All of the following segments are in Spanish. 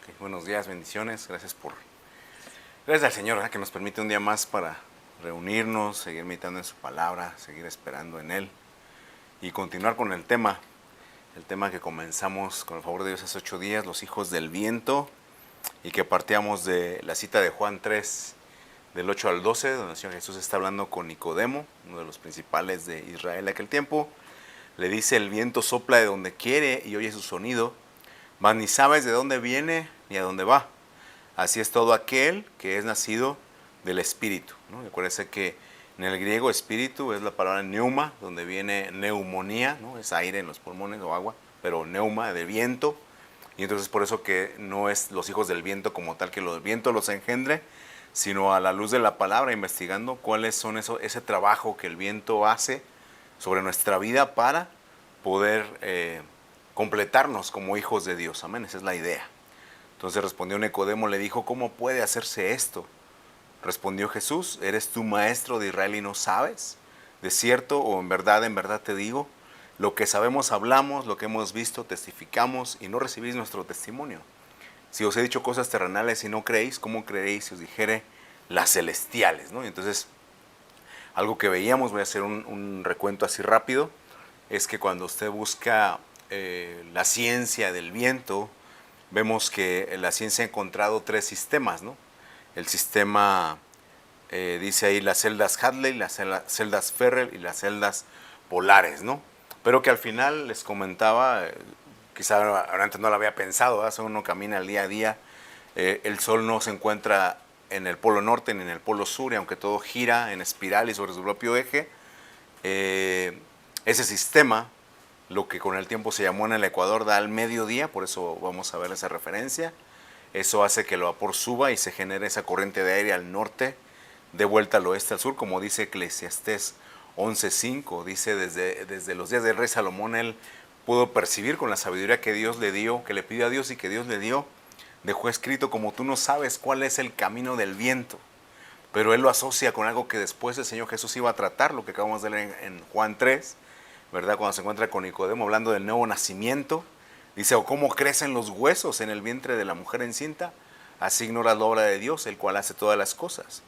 Ok, buenos días, bendiciones. Gracias al Señor, ¿verdad? Que nos permite un día más para reunirnos, seguir meditando en su palabra, seguir esperando en Él y continuar con el tema que comenzamos con el favor de Dios hace 8 días, los hijos del viento, y que partíamos de la cita de Juan 3, del 8 al 12, donde el Señor Jesús está hablando con Nicodemo, uno de los principales de Israel de aquel tiempo. Le dice: el viento sopla de donde quiere y oye su sonido, mas ni sabes de dónde viene ni a dónde va. Así es todo aquel que es nacido del Espíritu, ¿no? Acuérdense que en el griego espíritu es la palabra neuma, donde viene neumonía, ¿no? Es aire en los pulmones o agua, pero neuma de viento. Y entonces por eso que no es los hijos del viento como tal que el viento los engendre, sino a la luz de la palabra, investigando cuáles son ese trabajo que el viento hace sobre nuestra vida para poder completarnos como hijos de Dios. Amén, esa es la idea. Entonces respondió Nicodemo, le dijo: ¿cómo puede hacerse esto? Respondió Jesús: ¿eres tú maestro de Israel y no sabes? De cierto o en verdad te digo, lo que sabemos hablamos, lo que hemos visto testificamos, y no recibís nuestro testimonio. Si os he dicho cosas terrenales y no creéis, ¿cómo creeréis si os dijere las celestiales? ¿No? Y entonces, algo que veíamos, voy a hacer un recuento así rápido, es que cuando usted busca la ciencia del viento, vemos que la ciencia ha encontrado 3 sistemas, ¿no? El sistema, dice ahí, las celdas Hadley, las celdas Ferrel y las celdas polares, ¿no? Pero que al final les comentaba, quizá antes no lo había pensado, ¿verdad? Uno camina el día a día, el Sol no se encuentra en el polo norte ni en el polo sur, y aunque todo gira en espiral y sobre su propio eje, ese sistema, lo que con el tiempo se llamó en el Ecuador, da al mediodía, por eso vamos a ver esa referencia. Eso hace que el vapor suba y se genere esa corriente de aire al norte, de vuelta al oeste, al sur, como dice Eclesiastés 11:5. Dice: desde los días del rey Salomón él pudo percibir con la sabiduría que Dios le dio, que le pidió a Dios y que Dios le dio, dejó escrito: como tú no sabes cuál es el camino del viento. Pero él lo asocia con algo que después el Señor Jesús iba a tratar, lo que acabamos de leer en Juan 3, ¿verdad? Cuando se encuentra con Nicodemo hablando del nuevo nacimiento. Dice: o cómo crecen los huesos en el vientre de la mujer encinta, así ignoras la obra de Dios, el cual hace todas las cosas.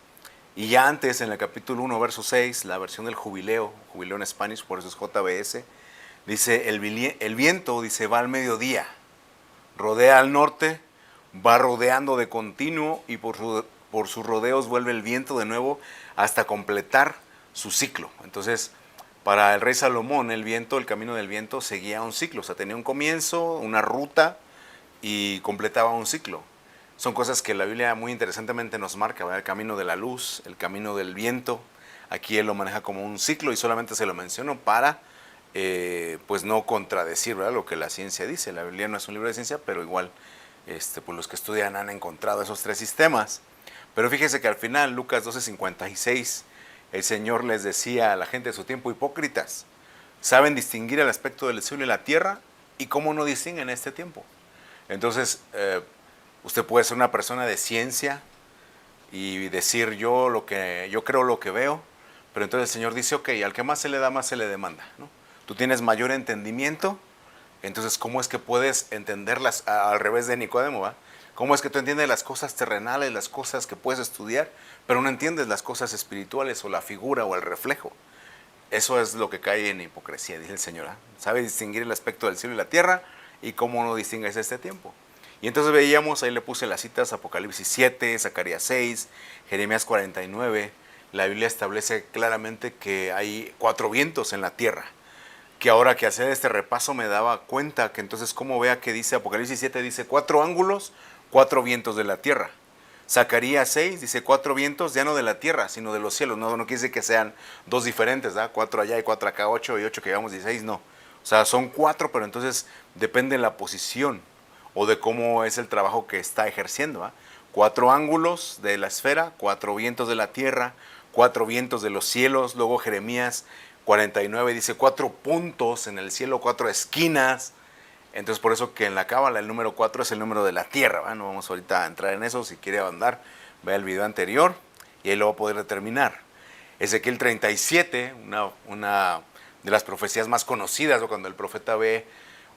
Y ya antes, en el capítulo 1, verso 6, la versión del jubileo en Spanish, por eso es JBS, dice: el viento, dice, va al mediodía, rodea al norte, va rodeando de continuo, y por sus rodeos vuelve el viento de nuevo hasta completar su ciclo. Entonces, para el rey Salomón, el viento, el camino del viento seguía un ciclo, o sea, tenía un comienzo, una ruta, y completaba un ciclo. Son cosas que la Biblia muy interesantemente nos marca, ¿verdad? El camino de la luz, el camino del viento. Aquí él lo maneja como un ciclo, y solamente se lo menciono para pues no contradecir, ¿verdad?, lo que la ciencia dice. La Biblia no es un libro de ciencia, pero igual pues los que estudian han encontrado esos 3 sistemas. Pero fíjese que al final, Lucas 12:56, el Señor les decía a la gente de su tiempo: hipócritas, saben distinguir el aspecto del cielo y la tierra, y cómo no distinguen en este tiempo. Entonces, usted puede ser una persona de ciencia y decir: yo creo lo que veo, pero entonces el Señor dice: ok, al que más se le da, más se le demanda, ¿no? Tú tienes mayor entendimiento, entonces ¿cómo es que puedes entenderlas al revés de Nicodemo, ¿va? ¿Cómo es que tú entiendes las cosas terrenales, las cosas que puedes estudiar, pero no entiendes las cosas espirituales o la figura o el reflejo? Eso es lo que cae en hipocresía, dice el Señor, ¿eh? Sabe distinguir el aspecto del cielo y la tierra, y cómo no distingues este tiempo. Y entonces veíamos, ahí le puse las citas: Apocalipsis 7, Zacarías 6, Jeremías 49. La Biblia establece claramente que hay 4 vientos en la tierra. Que ahora que hacer este repaso me daba cuenta que entonces, como vea que dice Apocalipsis 7, dice 4 ángulos, 4 vientos de la tierra. Zacarías 6 dice 4 vientos, ya no de la tierra, sino de los cielos. No quiere decir que sean 2 diferentes, ¿verdad? 4 allá y 4 acá, 8 y 8 que llevamos 16, no. O sea, son 4, pero entonces depende de la posición o de cómo es el trabajo que está ejerciendo, ¿verdad? 4 ángulos de la esfera, 4 vientos de la tierra, 4 vientos de los cielos. Luego Jeremías 49 dice 4 puntos en el cielo, 4 esquinas. Entonces, por eso que en la cábala el número 4 es el número de la tierra, ¿va? No vamos ahorita a entrar en eso. Si quiere andar, vea el video anterior y ahí lo va a poder determinar. Ezequiel 37, una de las profecías más conocidas, o cuando el profeta ve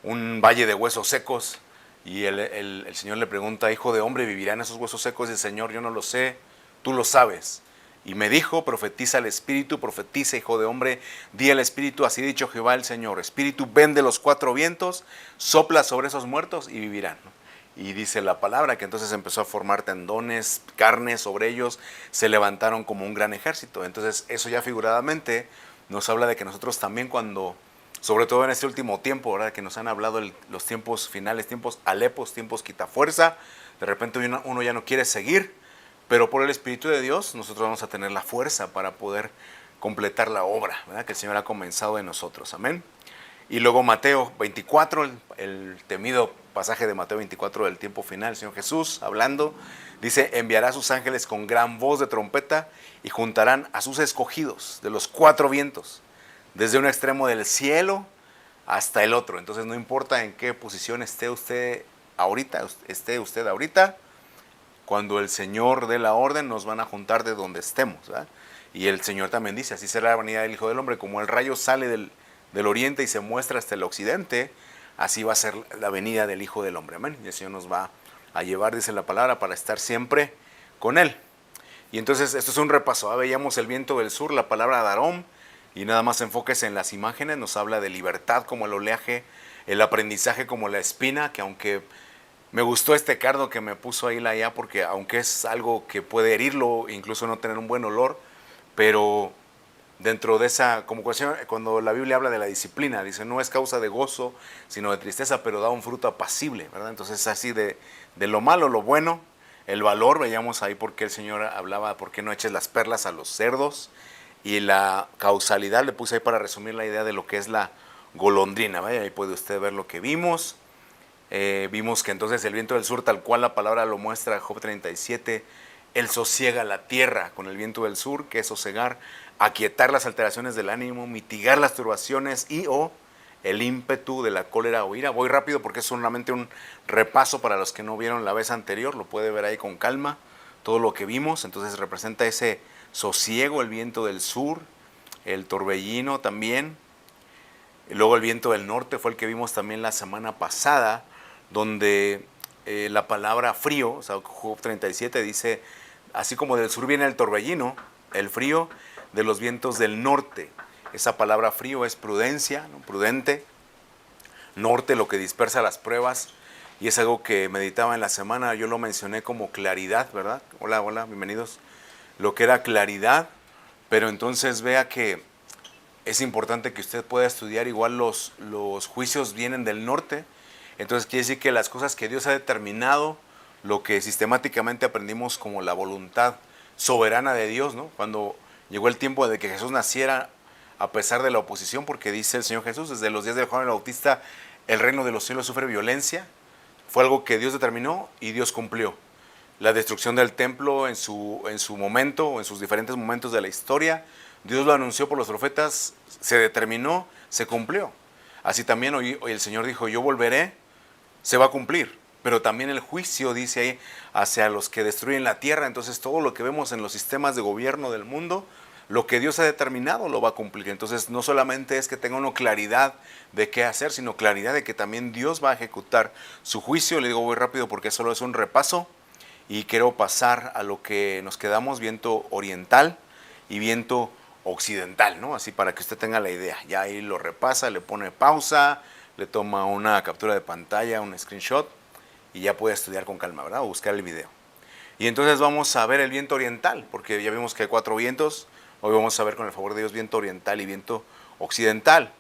un valle de huesos secos, Y el Señor le pregunta, hijo de hombre, ¿vivirán esos huesos secos? Y el Señor, yo no lo sé, tú lo sabes. Y me dijo, profetiza al Espíritu, profetiza, hijo de hombre, di al Espíritu, así ha dicho Jehová el Señor, Espíritu, ven de los cuatro vientos, sopla sobre esos muertos y vivirán, ¿no? Y dice la palabra que entonces empezó a formar tendones, carne sobre ellos, se levantaron como un gran ejército. Entonces eso ya figuradamente nos habla de que nosotros también cuando, sobre todo en este último tiempo, ¿verdad? Que nos han hablado los tiempos finales, tiempos alepos, tiempos quitafuerza, de repente uno ya no quiere seguir, pero por el Espíritu de Dios nosotros vamos a tener la fuerza para poder completar la obra, ¿verdad? Que el Señor ha comenzado en nosotros. Amén. Y luego Mateo 24, el temido pasaje de Mateo 24 del tiempo final, el Señor Jesús hablando, dice, enviará a sus ángeles con gran voz de trompeta y juntarán a sus escogidos de los cuatro vientos, desde un extremo del cielo hasta el otro. Entonces no importa en qué posición esté usted ahorita, cuando el Señor dé la orden nos van a juntar de donde estemos, ¿verdad? Y el Señor también dice, así será la venida del Hijo del Hombre, como el rayo sale del oriente y se muestra hasta el occidente, así va a ser la venida del Hijo del Hombre. Amén. Y el Señor nos va a llevar, dice la palabra, para estar siempre con Él. Y entonces esto es un repaso. Veíamos el viento del sur, la palabra Darom, y nada más enfóquese en las imágenes. Nos habla de libertad como el oleaje, el aprendizaje como la espina, que aunque me gustó este cardo que me puso ahí la IA, porque aunque es algo que puede herirlo, incluso no tener un buen olor, pero dentro de esa, como cuando la Biblia habla de la disciplina, dice, no es causa de gozo, sino de tristeza, pero da un fruto apacible, ¿verdad? Entonces así de lo malo, lo bueno, el valor, veíamos ahí por qué el Señor hablaba, por qué no eches las perlas a los cerdos, y la causalidad, le puse ahí para resumir la idea de lo que es la golondrina, ¿vale? Ahí puede usted ver lo que vimos. Vimos que entonces el viento del sur, tal cual la palabra lo muestra, Job 37, él sosiega la tierra con el viento del sur, que es sosegar, aquietar las alteraciones del ánimo, mitigar las turbaciones y o el ímpetu de la cólera o ira. Voy rápido porque es solamente un repaso para los que no vieron la vez anterior, lo puede ver ahí con calma, todo lo que vimos. Entonces representa ese sosiego, el viento del sur, el torbellino también. Y luego el viento del norte fue el que vimos también la semana pasada, donde la palabra frío, o sea, Job 37 dice, así como del sur viene el torbellino, el frío de los vientos del norte. Esa palabra frío es prudencia, ¿no? Prudente. Norte, lo que dispersa las pruebas, y es algo que meditaba en la semana, yo lo mencioné como claridad, ¿verdad? Hola, hola, bienvenidos. Lo que era claridad, pero entonces vea que es importante que usted pueda estudiar, igual los juicios vienen del norte. Entonces quiere decir que las cosas que Dios ha determinado, lo que sistemáticamente aprendimos como la voluntad soberana de Dios, ¿no? Cuando llegó el tiempo de que Jesús naciera a pesar de la oposición, porque dice el Señor Jesús, desde los días de Juan el Bautista, el reino de los cielos sufre violencia. Fue algo que Dios determinó y Dios cumplió. La destrucción del templo en su momento, o en sus diferentes momentos de la historia, Dios lo anunció por los profetas, se determinó, se cumplió. Así también hoy el Señor dijo, yo volveré, se va a cumplir. Pero también el juicio, dice ahí, hacia los que destruyen la tierra. Entonces todo lo que vemos en los sistemas de gobierno del mundo, lo que Dios ha determinado lo va a cumplir. Entonces no solamente es que tenga uno claridad de qué hacer, sino claridad de que también Dios va a ejecutar su juicio. Le digo muy rápido porque solo es un repaso y quiero pasar a lo que nos quedamos, viento oriental y viento occidental, ¿no? Así para que usted tenga la idea. Ya ahí lo repasa, le pone pausa, le toma una captura de pantalla, un screenshot y ya puede estudiar con calma, ¿verdad? O buscar el video. Y entonces vamos a ver el viento oriental, porque ya vimos que hay 4 vientos. Hoy vamos a ver con el favor de Dios viento oriental y viento occidental.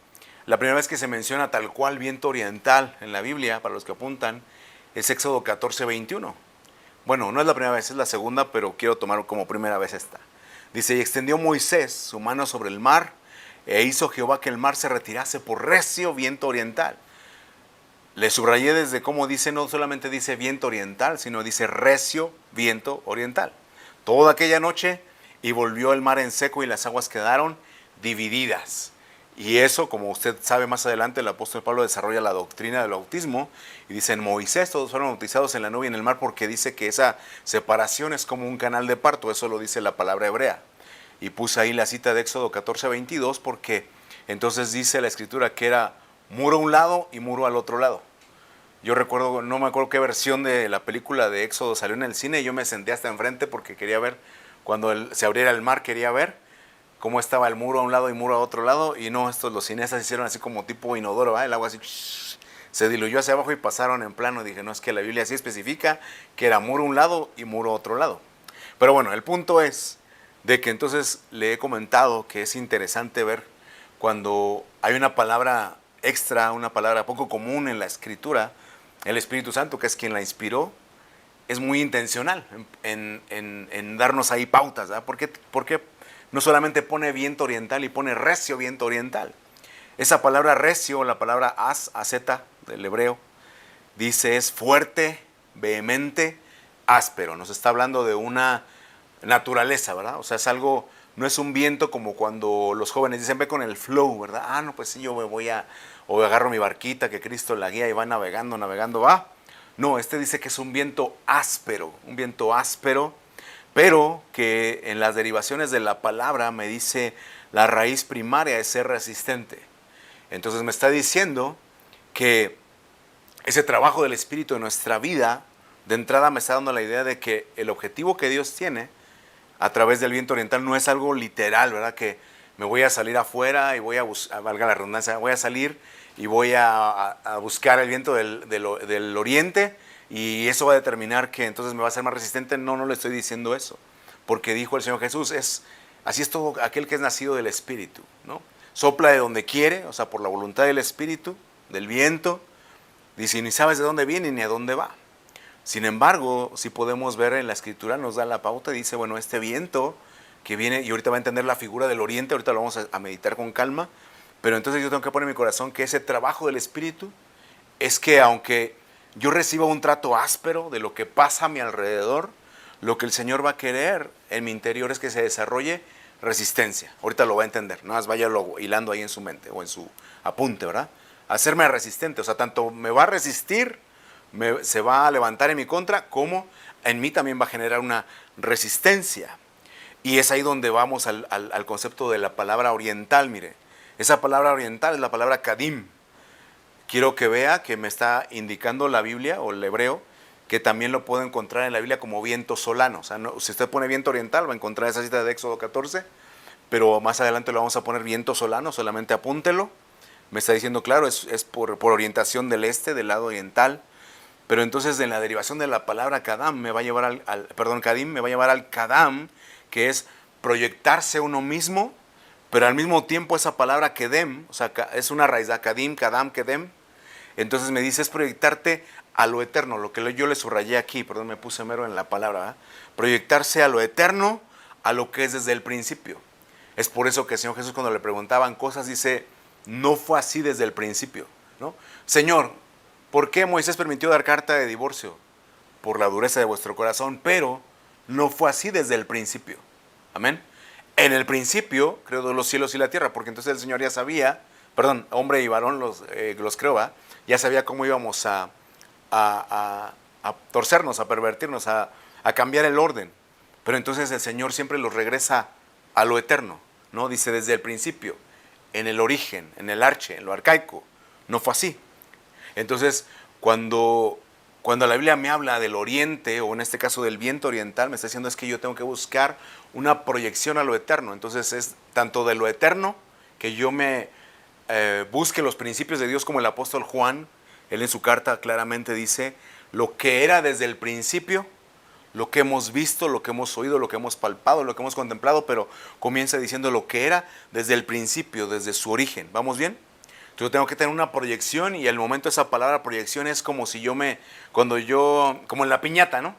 La primera vez que se menciona tal cual viento oriental en la Biblia, para los que apuntan, es Éxodo 14:21. Bueno, no es la primera vez, es la segunda, pero quiero tomar como primera vez esta. Dice, y extendió Moisés su mano sobre el mar, e hizo Jehová que el mar se retirase por recio viento oriental. Le subrayé desde cómo dice, no solamente dice viento oriental, sino dice recio viento oriental. Toda aquella noche, y volvió el mar en seco y las aguas quedaron divididas. Y eso, como usted sabe más adelante, el apóstol Pablo desarrolla la doctrina del bautismo y dice, en Moisés todos fueron bautizados en la nube y en el mar, porque dice que esa separación es como un canal de parto, eso lo dice la palabra hebrea. Y puse ahí la cita de Éxodo 14:22 porque entonces dice la escritura que era muro a un lado y muro al otro lado. Yo recuerdo, no me acuerdo qué versión de la película de Éxodo salió en el cine y yo me senté hasta enfrente porque quería ver, cuando se abriera el mar, quería ver cómo estaba el muro a un lado y muro a otro lado. Y no, los cineastas hicieron así como tipo inodoro, ¿verdad? El agua así se diluyó hacia abajo y pasaron en plano. Dije, no, es que la Biblia sí especifica que era muro a un lado y muro a otro lado. Pero bueno, el punto es de que entonces le he comentado que es interesante ver cuando hay una palabra extra, una palabra poco común en la Escritura. El Espíritu Santo, que es quien la inspiró, es muy intencional en darnos ahí pautas, ¿verdad? ¿Por qué no solamente pone viento oriental y pone recio viento oriental? Esa palabra recio, la palabra azeta del hebreo, dice es fuerte, vehemente, áspero. Nos está hablando de una naturaleza, ¿verdad? O sea, es algo, no es un viento como cuando los jóvenes dicen, ve con el flow, ¿verdad? Ah, no, pues sí, yo me voy o agarro mi barquita que Cristo la guía y va navegando, navegando, va. No, este dice que es un viento áspero, pero que en las derivaciones de la palabra me dice la raíz primaria es ser resistente. Entonces me está diciendo que ese trabajo del Espíritu en nuestra vida, de entrada me está dando la idea de que el objetivo que Dios tiene a través del viento oriental no es algo literal, ¿verdad? Que me voy a salir afuera y voy a buscar, valga la redundancia, voy a salir y voy a buscar el viento del oriente y eso va a determinar que entonces me va a ser más resistente. No, no le estoy diciendo eso, porque dijo el Señor Jesús, así es todo aquel que es nacido del Espíritu, ¿no? Sopla de donde quiere, o sea, por la voluntad del Espíritu, del viento, dice, ni sabes de dónde viene ni a dónde va. Sin embargo, si podemos ver en la Escritura, nos da la pauta, dice, bueno, este viento que viene, y ahorita va a entender la figura del oriente, ahorita lo vamos a meditar con calma, pero entonces yo tengo que poner en mi corazón que ese trabajo del Espíritu es que aunque yo reciba un trato áspero de lo que pasa a mi alrededor, lo que el Señor va a querer en mi interior es que se desarrolle resistencia. Ahorita lo va a entender, nada más váyalo hilando ahí en su mente o en su apunte, ¿verdad? Hacerme resistente, o sea, tanto me va a resistir, se va a levantar en mi contra, como en mí también va a generar una resistencia. Y es ahí donde vamos al concepto de la palabra oriental, mire. Esa palabra oriental es la palabra kadim. Quiero que vea que me está indicando la Biblia o el hebreo, que también lo puedo encontrar en la Biblia como viento solano. O sea, no, si usted pone viento oriental va a encontrar esa cita de Éxodo 14, pero más adelante lo vamos a poner viento solano, solamente apúntelo. Me está diciendo, claro, es por orientación del este, del lado oriental. Pero entonces en la derivación de la palabra kadam me va a llevar kadim me va a llevar al kadam, que es proyectarse uno mismo, pero al mismo tiempo esa palabra kedem, o sea, es una raíz de kadim, kadam, kedem. Entonces me dice, es proyectarte a lo eterno, lo que yo le subrayé aquí, perdón, me puse mero en la palabra, ¿verdad? Proyectarse a lo eterno, a lo que es desde el principio. Es por eso que el Señor Jesús, cuando le preguntaban cosas, dice, no fue así desde el principio, ¿no? Señor, ¿por qué Moisés permitió dar carta de divorcio? Por la dureza de vuestro corazón, pero no fue así desde el principio. Amén. En el principio creó los cielos y la tierra, porque entonces el Señor ya sabía, perdón, hombre y varón los creó, ¿va? Ya sabía cómo íbamos a torcernos, a pervertirnos, a cambiar el orden. Pero entonces el Señor siempre los regresa a lo eterno, ¿no? Dice desde el principio, en el origen, en el arche, en lo arcaico. No fue así. Entonces, cuando la Biblia me habla del oriente, o en este caso del viento oriental, me está diciendo es que yo tengo que buscar una proyección a lo eterno. Entonces es tanto de lo eterno, que yo me busque los principios de Dios, como el apóstol Juan, él en su carta claramente dice, lo que era desde el principio, lo que hemos visto, lo que hemos oído, lo que hemos palpado, lo que hemos contemplado, pero comienza diciendo lo que era desde el principio, desde su origen. ¿Vamos bien? Yo tengo que tener una proyección, y el momento de esa palabra proyección es como si como en la piñata, ¿no?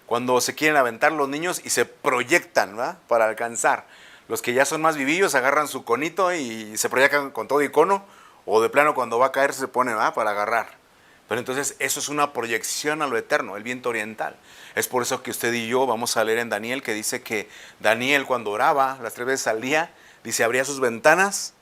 Cuando se quieren aventar los niños y se proyectan, ¿verdad? Para alcanzar. Los que ya son más vivillos agarran su conito y se proyectan con todo icono, o de plano cuando va a caer se pone, ¿verdad? Para agarrar. Pero entonces eso es una proyección a lo eterno, el viento oriental. Es por eso que usted y yo vamos a leer en Daniel, que dice que Daniel, cuando oraba las 3 veces al día, dice, abría sus ventanas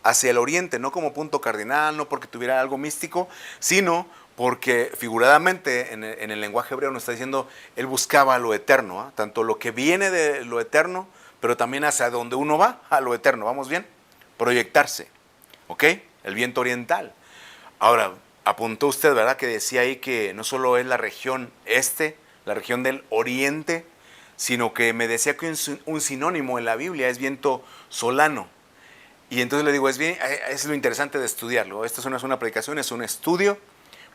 hacia el oriente, no como punto cardinal, no porque tuviera algo místico, sino porque figuradamente en el lenguaje hebreo nos está diciendo, él buscaba lo eterno, ¿eh? Tanto lo que viene de lo eterno, pero también hacia donde uno va, a lo eterno. ¿Vamos bien? Proyectarse, ¿ok? El viento oriental. Ahora, apuntó usted, ¿verdad? Que decía ahí que no solo es la región este, la región del oriente, sino que me decía que un sinónimo en la Biblia es viento solano. Y entonces le digo, es lo interesante de estudiarlo. Esto no es una predicación, es un estudio,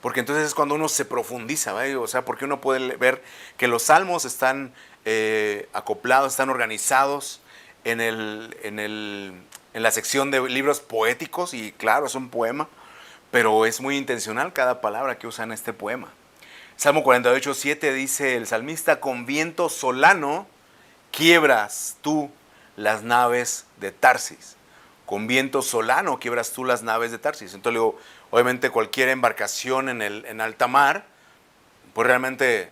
porque entonces es cuando uno se profundiza, ¿verdad? O sea, porque uno puede ver que los salmos están acoplados, están organizados en la sección de libros poéticos, y claro, es un poema, pero es muy intencional cada palabra que usa en este poema. Salmo 48:7 dice el salmista, con viento solano quiebras tú las naves de Tarsis. Con viento solano quiebras tú las naves de Tarsis. Entonces le digo, obviamente cualquier embarcación en alta mar, pues realmente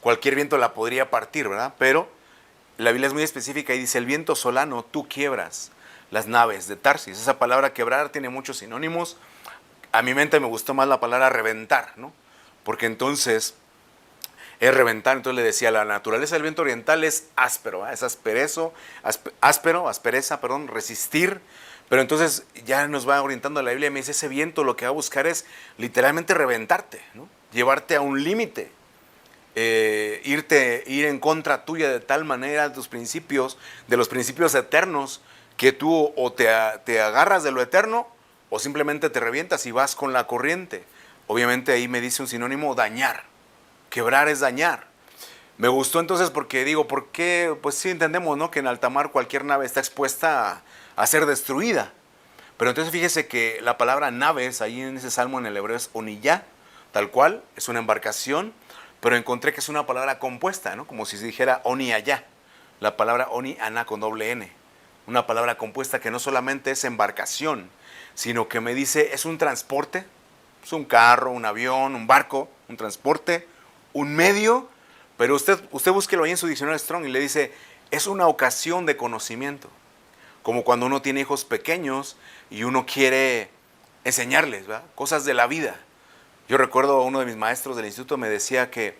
cualquier viento la podría partir, ¿verdad? Pero la Biblia es muy específica y dice, el viento solano tú quiebras las naves de Tarsis. Esa palabra quebrar tiene muchos sinónimos. A mi mente me gustó más la palabra reventar, ¿no? Porque entonces es reventar. Entonces le decía, la naturaleza del viento oriental es áspero, ¿verdad? Es aspereza, perdón, resistir. Pero entonces ya nos va orientando la Biblia y me dice, ese viento lo que va a buscar es literalmente reventarte, ¿no? Llevarte a un límite, ir en contra tuya de tal manera de tus principios, de los principios eternos, que tú o te agarras de lo eterno o simplemente te revientas y vas con la corriente. Obviamente ahí me dice un sinónimo, dañar. Quebrar es dañar. Me gustó entonces porque digo, ¿por qué? Pues sí entendemos, ¿no? Que en alta mar cualquier nave está expuesta a ser destruida. Pero entonces fíjese que la palabra naves, ahí en ese salmo en el hebreo es oniyá, tal cual, es una embarcación, pero encontré que es una palabra compuesta, ¿no? Como si se dijera oniyayá, la palabra oni-aná con doble N. Una palabra compuesta que no solamente es embarcación, sino que me dice, es un transporte, es un carro, un avión, un barco, un transporte, un medio, pero usted búsquelo ahí en su diccionario Strong y le dice, es una ocasión de conocimiento. Como cuando uno tiene hijos pequeños y uno quiere enseñarles, ¿verdad? Cosas de la vida. Yo recuerdo a uno de mis maestros del instituto me decía que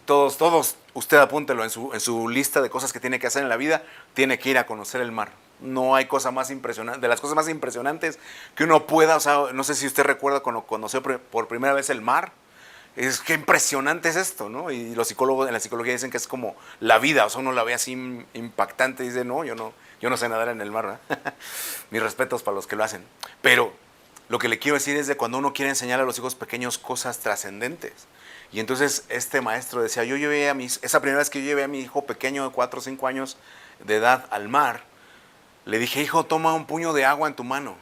todos, usted apúntelo en su lista de cosas que tiene que hacer en la vida, tiene que ir a conocer el mar. No hay cosa más impresionante, de las cosas más impresionantes que uno pueda, o sea, no sé si usted recuerda cuando conoció por primera vez el mar, es que impresionante es esto, ¿no? Y los psicólogos en la psicología dicen que es como la vida, o sea, uno la ve así impactante y dice, no, yo no sé nadar en el mar, ¿verdad? Mis respetos para los que lo hacen. Pero lo que le quiero decir es de cuando uno quiere enseñar a los hijos pequeños cosas trascendentes. Y entonces este maestro decía, esa primera vez que yo llevé a mi hijo pequeño de 4 o 5 años de edad al mar, le dije, hijo, toma un puño de agua en tu mano.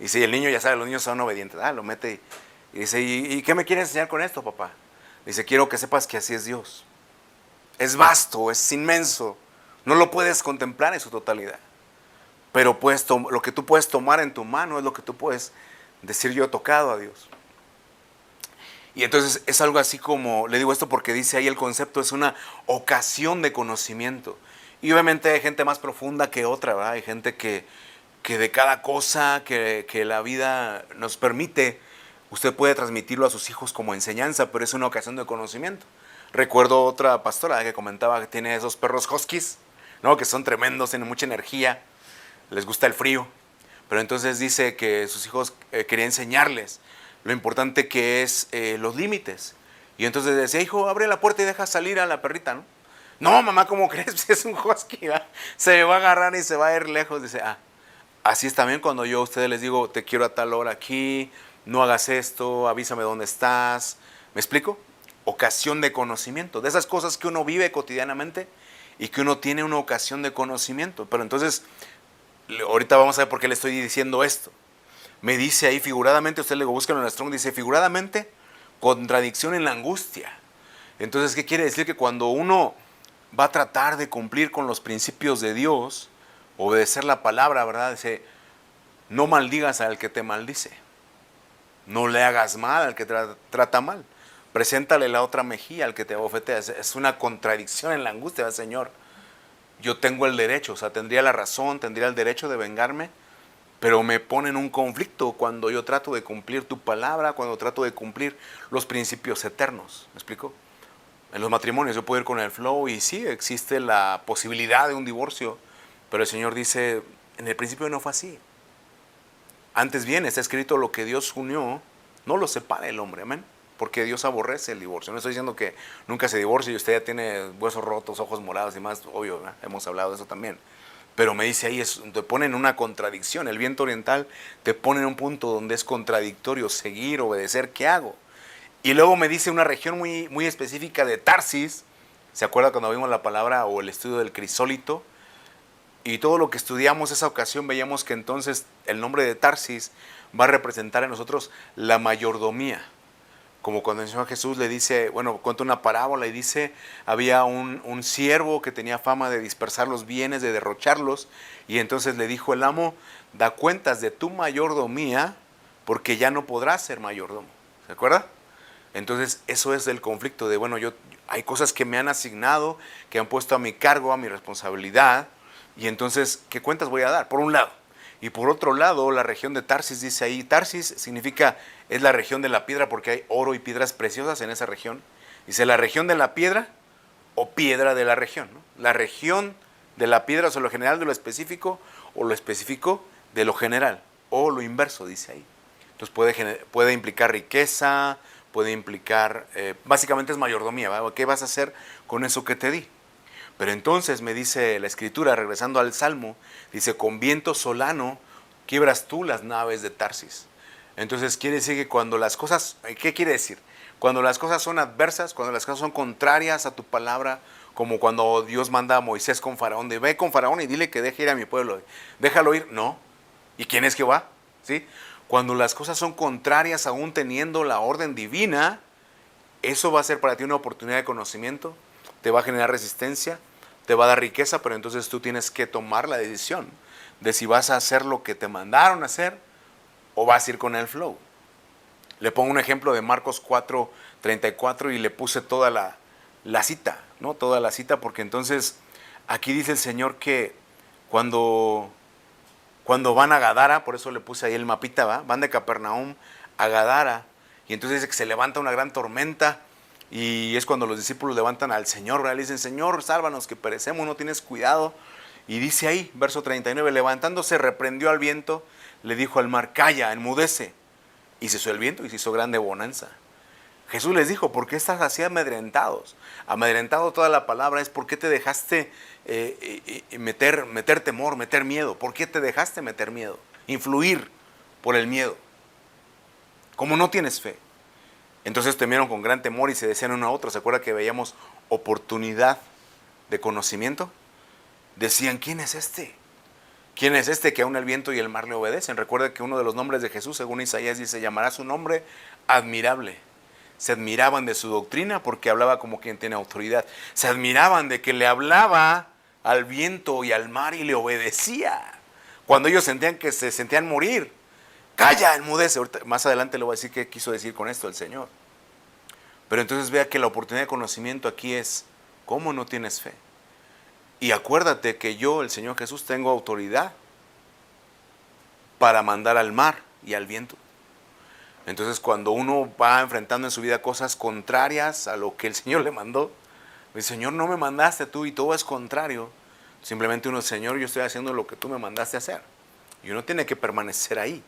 Y si el niño, ya sabe, los niños son obedientes, lo mete y dice, ¿y qué me quieres enseñar con esto, papá? Dice, quiero que sepas que así es Dios. Es vasto, es inmenso, no lo puedes contemplar en su totalidad. Pero lo que tú puedes tomar en tu mano es lo que tú puedes decir, yo he tocado a Dios. Y entonces es algo así como, le digo esto porque dice ahí el concepto, es una ocasión de conocimiento. Y obviamente hay gente más profunda que otra, ¿verdad? Hay gente que de cada cosa que la vida nos permite, usted puede transmitirlo a sus hijos como enseñanza, pero es una ocasión de conocimiento. Recuerdo otra pastora que comentaba que tiene esos perros huskies, ¿no? Que son tremendos, tienen mucha energía, les gusta el frío. Pero entonces dice que sus hijos quería enseñarles lo importante que es los límites. Y entonces decía, hijo, abre la puerta y deja salir a la perrita, ¿no? No, mamá, ¿cómo crees? Es un husky, ¿verdad? Se va a agarrar y se va a ir lejos. Dice, así es también cuando yo a ustedes les digo, te quiero a tal hora aquí, no hagas esto, avísame dónde estás. ¿Me explico? Ocasión de conocimiento, de esas cosas que uno vive cotidianamente y que uno tiene una ocasión de conocimiento. Pero entonces, ahorita vamos a ver por qué le estoy diciendo esto. Me dice ahí figuradamente, usted le busca en el Strong, dice figuradamente, contradicción en la angustia. Entonces, ¿qué quiere decir? Que cuando uno va a tratar de cumplir con los principios de Dios, obedecer la palabra, ¿verdad? Dice, no maldigas al que te maldice. No le hagas mal al que te trata mal. Preséntale la otra mejilla al que te abofetea. Es una contradicción en la angustia, ¿verdad, Señor? Yo tengo el derecho, o sea, tendría la razón, tendría el derecho de vengarme, pero me pone en un conflicto cuando yo trato de cumplir tu palabra, cuando trato de cumplir los principios eternos. ¿Me explico? En los matrimonios yo puedo ir con el flow y sí, existe la posibilidad de un divorcio, pero el Señor dice, en el principio no fue así. Antes bien, está escrito lo que Dios unió, no lo separe el hombre, amén. Porque Dios aborrece el divorcio. No estoy diciendo que nunca se divorcie y usted ya tiene huesos rotos, ojos morados y más, obvio, ¿verdad? Hemos hablado de eso también. Pero me dice ahí, te pone en una contradicción. El viento oriental te pone en un punto donde es contradictorio, seguir, obedecer, ¿qué hago? Y luego me dice una región muy, muy específica de Tarsis. ¿Se acuerda cuando vimos la palabra o el estudio del crisólito? Y todo lo que estudiamos esa ocasión veíamos que entonces el nombre de Tarsis va a representar en nosotros la mayordomía. Como cuando el Señor Jesús le dice, bueno, cuenta una parábola y dice, había un siervo que tenía fama de dispersar los bienes, de derrocharlos, y entonces le dijo el amo, da cuentas de tu mayordomía, porque ya no podrás ser mayordomo. ¿Se acuerda? Entonces eso es el conflicto de, bueno, hay cosas que me han asignado, que han puesto a mi cargo, a mi responsabilidad, y entonces, ¿qué cuentas voy a dar? Por un lado. Y por otro lado, la región de Tarsis, dice ahí, Tarsis significa, es la región de la piedra porque hay oro y piedras preciosas en esa región. Dice, la región de la piedra o piedra de la región, ¿no? La región de la piedra, o sea, lo general de lo específico, o lo específico de lo general, o lo inverso, dice ahí. Entonces puede implicar riqueza, puede implicar, básicamente es mayordomía, ¿verdad? ¿Qué vas a hacer con eso que te di? Pero entonces me dice la Escritura, regresando al Salmo, dice, con viento solano quiebras tú las naves de Tarsis. Entonces quiere decir que cuando las cosas, ¿qué quiere decir? Cuando las cosas son adversas, cuando las cosas son contrarias a tu palabra, como cuando Dios manda a Moisés con Faraón, de ve con Faraón y dile que deje ir a mi pueblo. Déjalo ir, no. ¿Y quién es Jehová? ¿Sí? Cuando las cosas son contrarias aún teniendo la orden divina, eso va a ser para ti una oportunidad de conocimiento, te va a generar resistencia, te va a dar riqueza, pero entonces tú tienes que tomar la decisión de si vas a hacer lo que te mandaron a hacer o vas a ir con el flow. Le pongo un ejemplo de Marcos 4:34 y le puse toda la cita, ¿no? Toda la cita, porque entonces aquí dice el Señor que cuando van a Gadara, por eso le puse ahí el mapita, ¿va? Van de Capernaum a Gadara, y entonces dice que se levanta una gran tormenta, y es cuando los discípulos levantan al Señor, ¿verdad? Le dicen, Señor, sálvanos que perecemos, no tienes cuidado. Y dice ahí, verso 39, levantándose reprendió al viento, le dijo al mar, calla, enmudece. Y cesó el viento y se hizo grande bonanza. Jesús les dijo, ¿por qué estás así amedrentados? Amedrentado, toda la palabra es, ¿por qué te dejaste meter temor, meter miedo? ¿Por qué te dejaste meter miedo? Influir por el miedo. Como no tienes fe. Entonces temieron con gran temor y se decían uno a otro. ¿Se acuerda que veíamos oportunidad de conocimiento? Decían, ¿quién es este? ¿Quién es este que aún el viento y el mar le obedecen? Recuerda que uno de los nombres de Jesús, según Isaías, dice, llamará su nombre admirable. Se admiraban de su doctrina porque hablaba como quien tiene autoridad. Se admiraban de que le hablaba al viento y al mar y le obedecía. Cuando ellos sentían que se sentían morir. Calla, enmudece. Ahorita, más adelante le voy a decir qué quiso decir con esto el Señor. Pero entonces vea que la oportunidad de conocimiento aquí es, ¿cómo no tienes fe? Y acuérdate que yo, el Señor Jesús, tengo autoridad para mandar al mar y al viento. Entonces cuando uno va enfrentando en su vida cosas contrarias a lo que el Señor le mandó, el Señor, no me mandaste tú y todo es contrario. Simplemente uno, Señor, yo estoy haciendo lo que tú me mandaste hacer. Y uno tiene que permanecer ahí.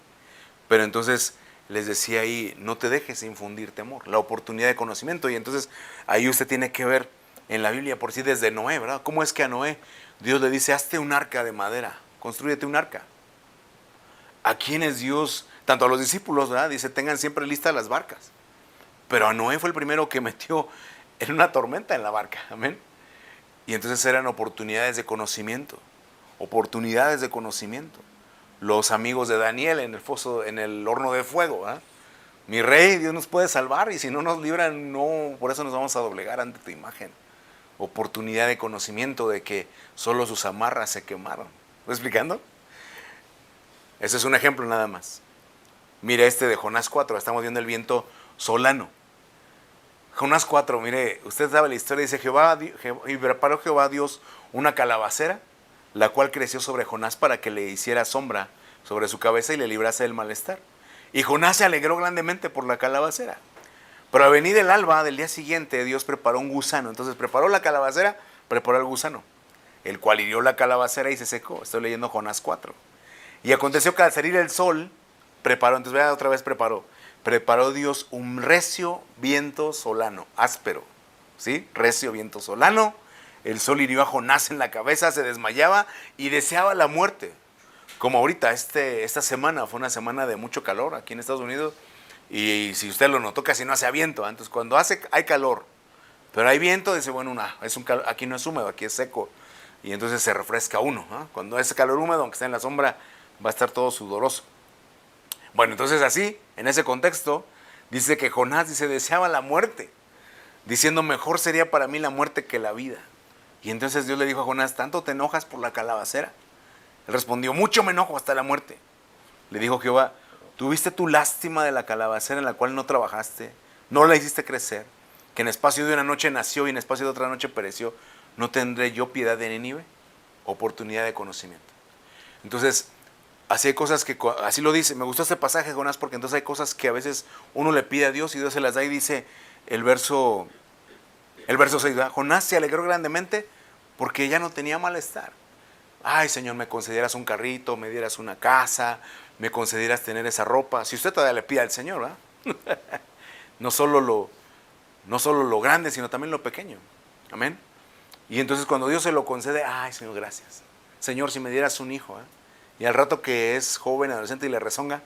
Pero entonces les decía ahí, no te dejes infundir temor, la oportunidad de conocimiento. Y entonces ahí usted tiene que ver en la Biblia por sí desde Noé, ¿verdad? ¿Cómo es que a Noé Dios le dice, hazte un arca de madera, constrúyete un arca? ¿A quiénes Dios, tanto a los discípulos, ¿verdad? Dice, tengan siempre listas las barcas. Pero a Noé fue el primero que metió en una tormenta en la barca, amén. Y entonces eran oportunidades de conocimiento, oportunidades de conocimiento. Los amigos de Daniel en el foso, en el horno de fuego, ¿verdad? Mi rey, Dios nos puede salvar y si no nos libran, no, por eso nos vamos a doblegar ante tu imagen. Oportunidad de conocimiento de que solo sus amarras se quemaron. ¿Estoy explicando? Ese es un ejemplo nada más. Mire este de Jonás 4, estamos viendo el viento solano. Jonás 4, mire, usted sabe la historia, dice, y preparó Jehová Dios una calabacera, la cual creció sobre Jonás para que le hiciera sombra sobre su cabeza y le librase del malestar. Y Jonás se alegró grandemente por la calabacera. Pero al venir el alba del día siguiente, Dios preparó un gusano. Entonces preparó la calabacera, preparó el gusano, el cual hirió la calabacera y se secó. Estoy leyendo Jonás 4. Y aconteció que al salir el sol, preparó, entonces vea otra vez preparó. preparó Dios un recio viento solano, áspero, ¿sí? Recio viento solano. El sol hirió a Jonás en la cabeza, se desmayaba y deseaba la muerte. Como ahorita, esta semana fue una semana de mucho calor aquí en Estados Unidos. Y si usted lo notó, casi no hace viento. Entonces, cuando hay calor, pero hay viento, dice, bueno, aquí no es húmedo, aquí es seco. Y entonces se refresca uno, ¿no? Cuando es calor húmedo, aunque esté en la sombra, va a estar todo sudoroso. Bueno, entonces así, en ese contexto, dice que Jonás deseaba la muerte, diciendo, mejor sería para mí la muerte que la vida. Y entonces Dios le dijo a Jonás, ¿tanto te enojas por la calabacera? Él respondió, mucho me enojo hasta la muerte. Le dijo Jehová, ¿tuviste tu lástima de la calabacera en la cual no trabajaste? ¿No la hiciste crecer? Que en espacio de una noche nació y en espacio de otra noche pereció. ¿No tendré yo piedad de Nínive? Oportunidad de conocimiento. Entonces, así hay cosas que, así lo dice, me gustó este pasaje, Jonás, porque entonces hay cosas que a veces uno le pide a Dios y Dios se las da y dice el verso 6, ¿verdad? Jonás se alegró grandemente porque ya no tenía malestar. Ay, Señor, me concedieras un carrito, me dieras una casa, me concedieras tener esa ropa. Si usted todavía le pide al Señor, ¿verdad? No solo lo grande, sino también lo pequeño. Amén. Y entonces cuando Dios se lo concede, ay, Señor, gracias. Señor, si me dieras un hijo, y al rato que es joven, adolescente y le rezonga,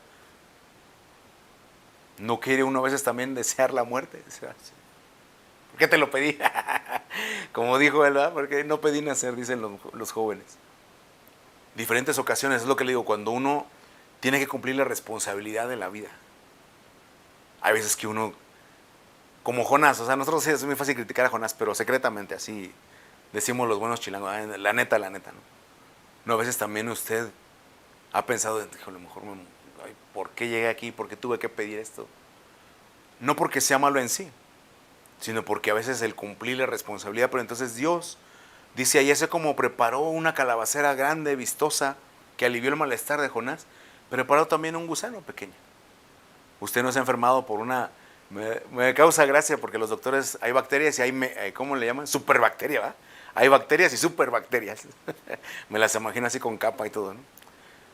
¿no quiere uno a veces también desear la muerte? ¿Por qué te lo pedí? Como dijo él, ¿verdad? Porque no pedí nacer, dicen los jóvenes. Diferentes ocasiones, es lo que le digo, cuando uno tiene que cumplir la responsabilidad de la vida. Hay veces que uno, como Jonás, o sea, nosotros sí es muy fácil criticar a Jonás, pero secretamente, así decimos los buenos chilangos, la neta, ¿no? No, a veces también usted ha pensado, a lo mejor, ¿por qué llegué aquí? ¿Por qué tuve que pedir esto? No porque sea malo en sí, sino porque a veces el cumplir la responsabilidad, pero entonces Dios dice, ahí ese como preparó una calabacera grande, vistosa, que alivió el malestar de Jonás, preparó también un gusano pequeño. Usted no se ha enfermado por una... Me causa gracia porque los doctores, hay bacterias y hay, ¿cómo le llaman? Superbacteria, ¿va? Hay bacterias y superbacterias. Me las imagino así con capa y todo, ¿no?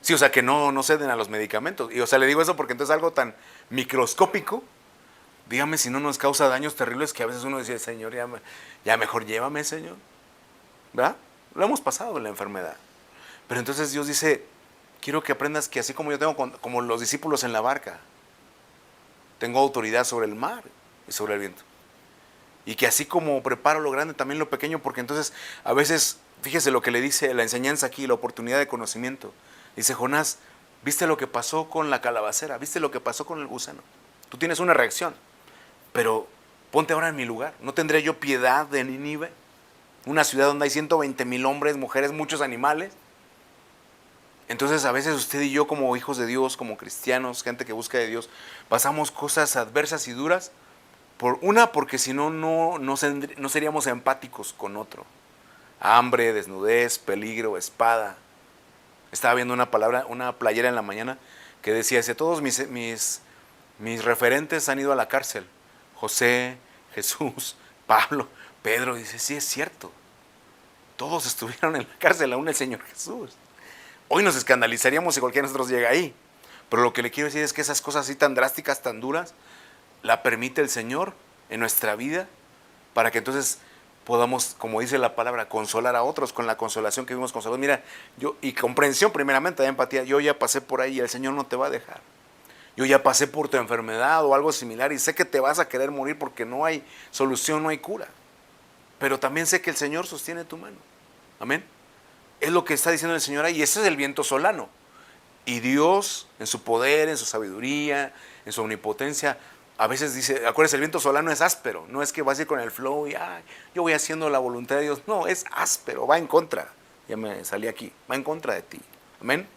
Sí, o sea, que no ceden a los medicamentos. Y, o sea, le digo eso porque entonces algo tan microscópico, dígame si no nos causa daños terribles que a veces uno dice, Señor, ya mejor llévame, Señor. ¿Verdad? Lo hemos pasado en la enfermedad. Pero entonces Dios dice, quiero que aprendas que así como yo tengo, como los discípulos en la barca, tengo autoridad sobre el mar y sobre el viento. Y que así como preparo lo grande, también lo pequeño, porque entonces a veces, fíjese lo que le dice la enseñanza aquí, la oportunidad de conocimiento. Dice Jonás, ¿viste lo que pasó con la calabacera? ¿Viste lo que pasó con el gusano? Tú tienes una reacción, pero ponte ahora en mi lugar. ¿No tendré yo piedad de Nínive? Una ciudad donde hay 120,000 hombres, mujeres, muchos animales. Entonces a veces usted y yo como hijos de Dios, como cristianos, gente que busca de Dios, pasamos cosas adversas y duras. Porque si no, no seríamos empáticos con otro. Hambre, desnudez, peligro, espada. Estaba viendo una playera en la mañana que decía, todos mis referentes han ido a la cárcel. José, Jesús, Pablo, Pedro. Dice, sí es cierto. Todos estuvieron en la cárcel, aún el Señor Jesús. Hoy nos escandalizaríamos si cualquiera de nosotros llega ahí. Pero lo que le quiero decir es que esas cosas así tan drásticas, tan duras, la permite el Señor en nuestra vida para que entonces podamos, como dice la palabra, consolar a otros con la consolación que vimos con Salud. Mira, y comprensión primeramente, empatía. Yo ya pasé por ahí y el Señor no te va a dejar. Yo ya pasé por tu enfermedad o algo similar y sé que te vas a querer morir porque no hay solución, no hay cura. Pero también sé que el Señor sostiene tu mano. Amén. Es lo que está diciendo el Señor ahí. Y ese es el viento solano. Y Dios, en su poder, en su sabiduría, en su omnipotencia, a veces dice, acuérdense, el viento solano es áspero. No es que vas a ir con el flow y yo voy haciendo la voluntad de Dios. No, es áspero, va en contra. Ya me salí aquí, va en contra de ti. Amén.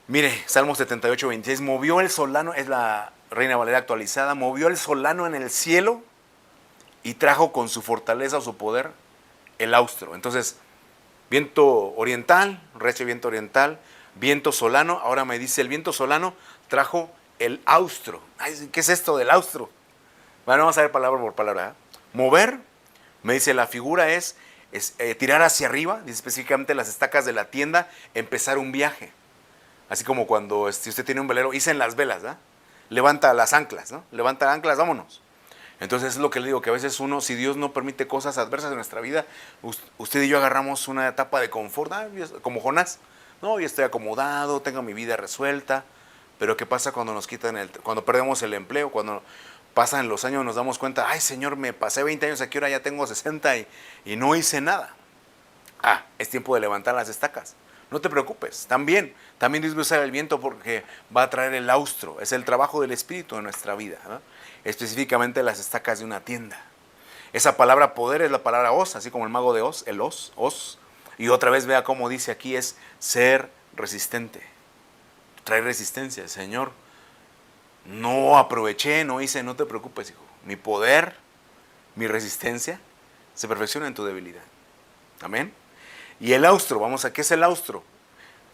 Mire, Salmo 78, 26, movió el solano, es la Reina Valera actualizada, movió el solano en el cielo y trajo con su fortaleza o su poder el austro. Entonces, viento oriental, recio viento oriental, viento solano. Ahora me dice, el viento solano trajo el austro. Ay, ¿qué es esto del austro? Bueno, vamos a ver palabra por palabra. Mover, me dice, la figura es tirar hacia arriba, dice específicamente las estacas de la tienda, empezar un viaje. Así como cuando usted tiene un velero, hice en las velas, ¿verdad? levanta las anclas, ¿no? Levanta anclas, vámonos. Entonces es lo que le digo, que a veces uno, si Dios no permite cosas adversas en nuestra vida, usted y yo agarramos una etapa de confort, como Jonás. No, yo estoy acomodado, tengo mi vida resuelta. Pero ¿qué pasa cuando nos quitan cuando perdemos el empleo, cuando pasan los años nos damos cuenta, ay Señor, me pasé 20 años aquí, ahora ya tengo 60 y no hice nada? Es tiempo de levantar las estacas. No te preocupes, también Dios va a usar el viento porque va a traer el austro, es el trabajo del Espíritu en nuestra vida, ¿no? Específicamente las estacas de una tienda. Esa palabra poder es la palabra os, así como el mago de Oz, el os. Y otra vez vea cómo dice aquí es ser resistente. Trae resistencia, Señor. No aproveché, no hice, no te preocupes, hijo. Mi poder, mi resistencia se perfecciona en tu debilidad. Amén. Y el austro, vamos a, ¿qué es el austro?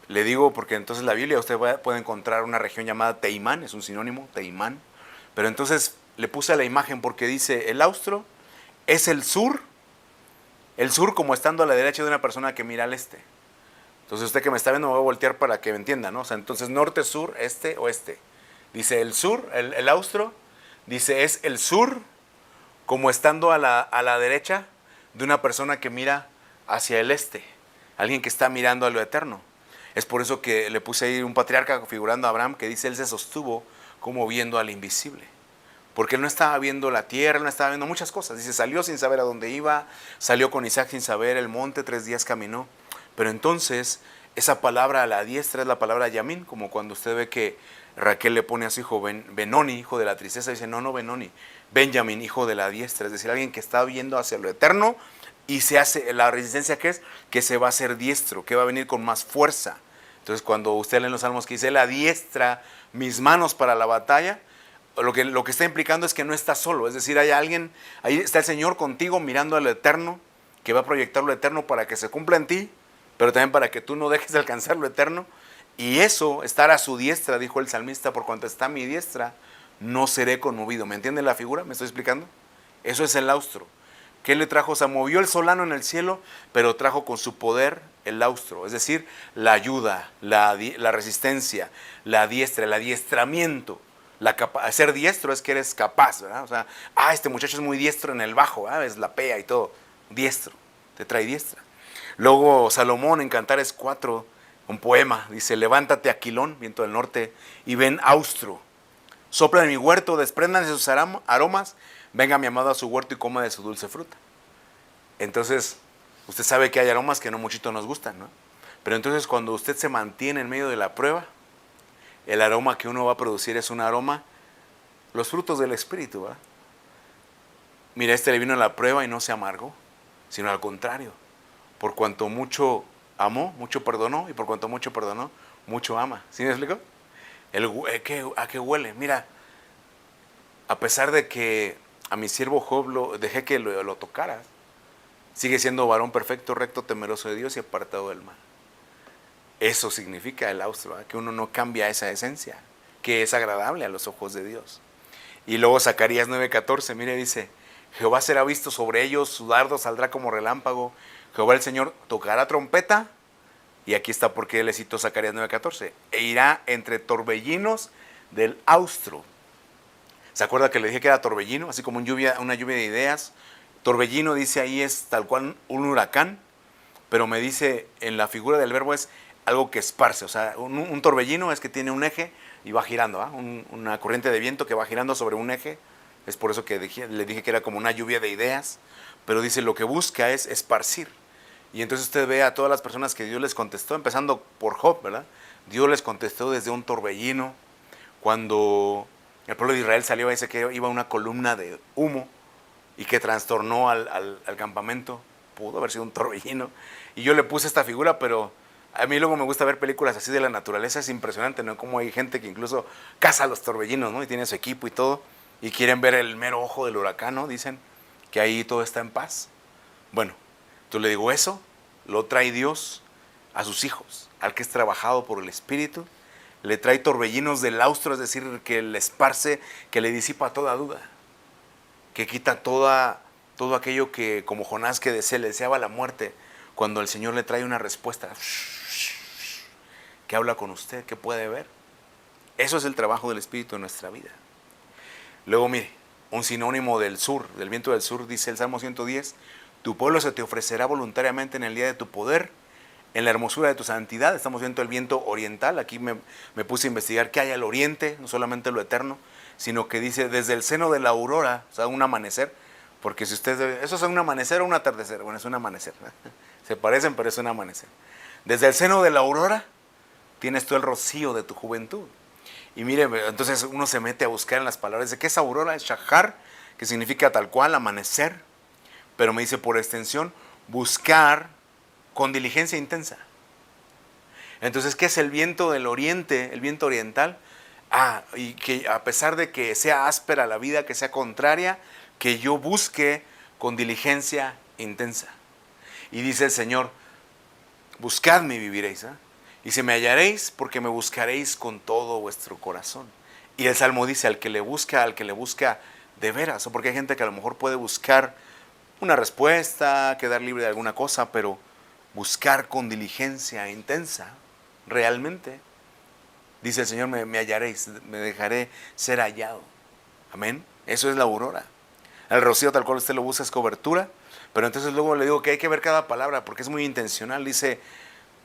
Le digo porque entonces la Biblia usted puede encontrar una región llamada Teimán, es un sinónimo, Teimán. Pero entonces le puse la imagen porque dice, el austro es el sur como estando a la derecha de una persona que mira al este. Entonces usted que me está viendo me voy a voltear para que me entienda, ¿no? O sea, entonces norte, sur, este, oeste. Dice el sur, el austro, dice es el sur como estando a la derecha de una persona que mira hacia el este. Alguien que está mirando a lo eterno. Es por eso que le puse ahí un patriarca figurando a Abraham que dice, él se sostuvo como viendo al invisible. Porque él no estaba viendo la tierra, no estaba viendo muchas cosas. Dice, salió sin saber a dónde iba, salió con Isaac sin saber el monte, 3 días caminó. Pero entonces, esa palabra a la diestra es la palabra Yamín, como cuando usted ve que Raquel le pone a su hijo Benoni, hijo de la tristeza, dice, no Benoni, Benjamín, hijo de la diestra. Es decir, alguien que está viendo hacia lo eterno y se hace, la resistencia que es, que se va a hacer diestro, que va a venir con más fuerza. Entonces, cuando usted lee en los salmos que dice, la diestra mis manos para la batalla, lo que está implicando es que no está solo, es decir, hay alguien, ahí está el Señor contigo mirando a lo eterno, que va a proyectar lo eterno para que se cumpla en ti, pero también para que tú no dejes de alcanzar lo eterno. Y eso, estar a su diestra, dijo el salmista, por cuanto está a mi diestra, no seré conmovido. ¿Me entiende la figura? ¿Me estoy explicando? Eso es el austro. ¿Qué le trajo? O sea, movió el solano en el cielo, pero trajo con su poder el austro, es decir, la ayuda, la resistencia, la diestra, el adiestramiento. Ser diestro es que eres capaz, ¿verdad? O sea, este muchacho es muy diestro en el bajo, es la pea y todo. Diestro, te trae diestra. Luego Salomón en Cantares 4, un poema, dice, levántate Aquilón, viento del norte, y ven austro. Sopla en mi huerto, desprendan de sus aromas, venga mi amado a su huerto y coma de su dulce fruta. Entonces, usted sabe que hay aromas que no muchito nos gustan, ¿no? Pero entonces cuando usted se mantiene en medio de la prueba, el aroma que uno va a producir es un aroma, los frutos del Espíritu, ¿verdad? Mira, le vino en la prueba y no se amargó, sino al contrario. Por cuanto mucho amó, mucho perdonó, y por cuanto mucho perdonó, mucho ama. ¿Sí me explico? ¿A qué huele? Mira, a pesar de que a mi siervo Job dejé que lo tocara, sigue siendo varón perfecto, recto, temeroso de Dios y apartado del mal. Eso significa el austro, ¿verdad? Que uno no cambia esa esencia, que es agradable a los ojos de Dios. Y luego Zacarías 9:14, mire, dice, Jehová será visto sobre ellos, su dardo saldrá como relámpago, Jehová el Señor tocará trompeta, y aquí está porque le cito Zacarías 9:14, e irá entre torbellinos del austro. ¿Se acuerda que le dije que era torbellino? Así como una lluvia de ideas. Torbellino, dice ahí, es tal cual un huracán, pero me dice en la figura del verbo es algo que esparce. O sea, un torbellino es que tiene un eje y va girando, una corriente de viento que va girando sobre un eje. Es por eso que le dije que era como una lluvia de ideas, pero dice lo que busca es esparcir. Y entonces usted ve a todas las personas que Dios les contestó, empezando por Job, ¿verdad? Dios les contestó desde un torbellino. Cuando el pueblo de Israel salió, dice que iba una columna de humo y que trastornó al campamento. Pudo haber sido un torbellino. Y yo le puse esta figura, pero a mí luego me gusta ver películas así de la naturaleza. Es impresionante, ¿no? Como hay gente que incluso caza los torbellinos, ¿no? Y tiene su equipo y todo. Y quieren ver el mero ojo del huracán, ¿no? Dicen que ahí todo está en paz. Bueno, yo le digo, eso lo trae Dios a sus hijos. Al que es trabajado por el Espíritu, le trae torbellinos del austro, es decir, que le esparce, que le disipa toda duda, que quita todo aquello que, como Jonás, que le deseaba la muerte, cuando el Señor le trae una respuesta, que habla con usted, que puede ver. Eso es el trabajo del Espíritu en nuestra vida. Luego mire, un sinónimo del sur, del viento del sur, dice el Salmo 110, tu pueblo se te ofrecerá voluntariamente en el día de tu poder, en la hermosura de tu santidad. Estamos viendo el viento oriental. Aquí me puse a investigar qué hay al oriente, no solamente lo eterno, sino que dice desde el seno de la aurora, o sea, un amanecer, porque si usted, ¿eso es un amanecer o un atardecer? Bueno, es un amanecer, se parecen, pero es un amanecer. Desde el seno de la aurora tienes tú el rocío de tu juventud. Y mire, entonces uno se mete a buscar en las palabras de qué es aurora, es shahar, que significa tal cual, amanecer, pero me dice por extensión, buscar con diligencia intensa. Entonces, ¿qué es el viento del oriente, el viento oriental? Y que a pesar de que sea áspera la vida, que sea contraria, que yo busque con diligencia intensa. Y dice el Señor, buscadme y viviréis, ¿eh? Y se me hallaréis porque me buscaréis con todo vuestro corazón. Y el Salmo dice, al que le busca de veras. O porque hay gente que a lo mejor puede buscar una respuesta, quedar libre de alguna cosa, pero buscar con diligencia intensa, realmente. Dice el Señor, me hallaréis, me dejaré ser hallado. Amén. Eso es la aurora. El rocío tal cual usted lo busca es cobertura, pero entonces luego le digo que hay que ver cada palabra porque es muy intencional. Dice,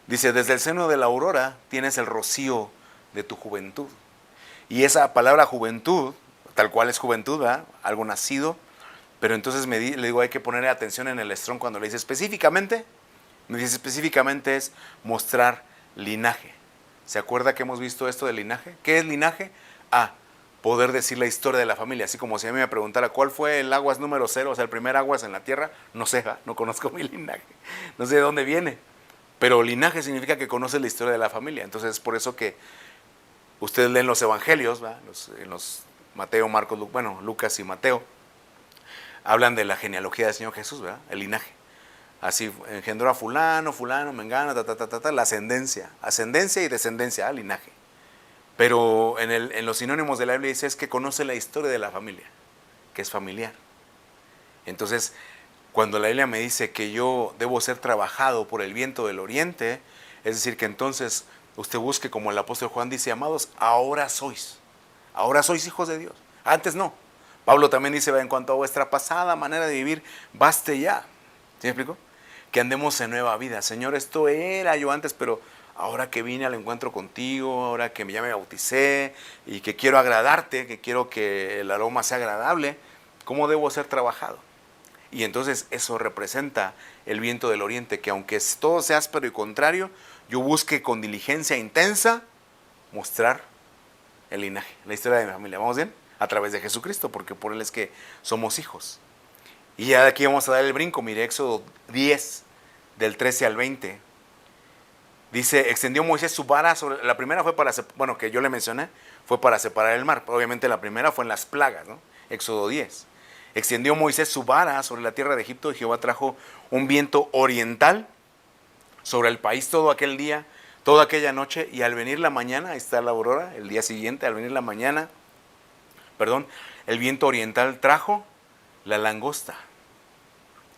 desde el seno de la aurora tienes el rocío de tu juventud. Y esa palabra juventud, tal cual es juventud, ¿verdad? Algo nacido, pero entonces le digo hay que poner atención en el Strong cuando le dice específicamente, me dice específicamente es mostrar linaje. ¿Se acuerda que hemos visto esto del linaje? ¿Qué es linaje? Poder decir la historia de la familia. Así como si a mí me preguntara cuál fue el aguas número 0, o sea, el primer aguas en la tierra, no sé, no conozco mi linaje, no sé de dónde viene. Pero linaje significa que conoce la historia de la familia. Entonces es por eso que ustedes leen los evangelios, en los Mateo, Marcos, Lucas y Mateo, hablan de la genealogía del Señor Jesús, ¿verdad? El linaje. Así engendró a fulano, mengana, la ascendencia y descendencia, linaje. Pero en los sinónimos de la Biblia dice es que conoce la historia de la familia, que es familiar. Entonces, cuando la Biblia me dice que yo debo ser trabajado por el viento del oriente, es decir, que entonces usted busque, como el apóstol Juan dice, amados, ahora sois hijos de Dios. Antes no. Pablo también dice, en cuanto a vuestra pasada manera de vivir, baste ya. ¿Sí me explico? Que andemos en nueva vida. Señor, esto era yo antes, pero ahora que vine al encuentro contigo, ahora que ya me bauticé y que quiero agradarte, que quiero que el aroma sea agradable, ¿cómo debo ser trabajado? Y entonces eso representa el viento del oriente, que aunque todo sea áspero y contrario, yo busque con diligencia intensa mostrar el linaje, la historia de mi familia. ¿Vamos bien? A través de Jesucristo, porque por Él es que somos hijos. Y ya de aquí vamos a dar el brinco. Mire, Éxodo 10, del 13 al 20. Dice, extendió Moisés su vara sobre... La primera fue para... que yo le mencioné, fue para separar el mar. Obviamente la primera fue en las plagas, ¿no? Éxodo 10. Extendió Moisés su vara sobre la tierra de Egipto y Jehová trajo un viento oriental sobre el país todo aquel día, toda aquella noche, y al venir la mañana, ahí está la aurora, el día siguiente, al venir la mañana, el viento oriental trajo la langosta.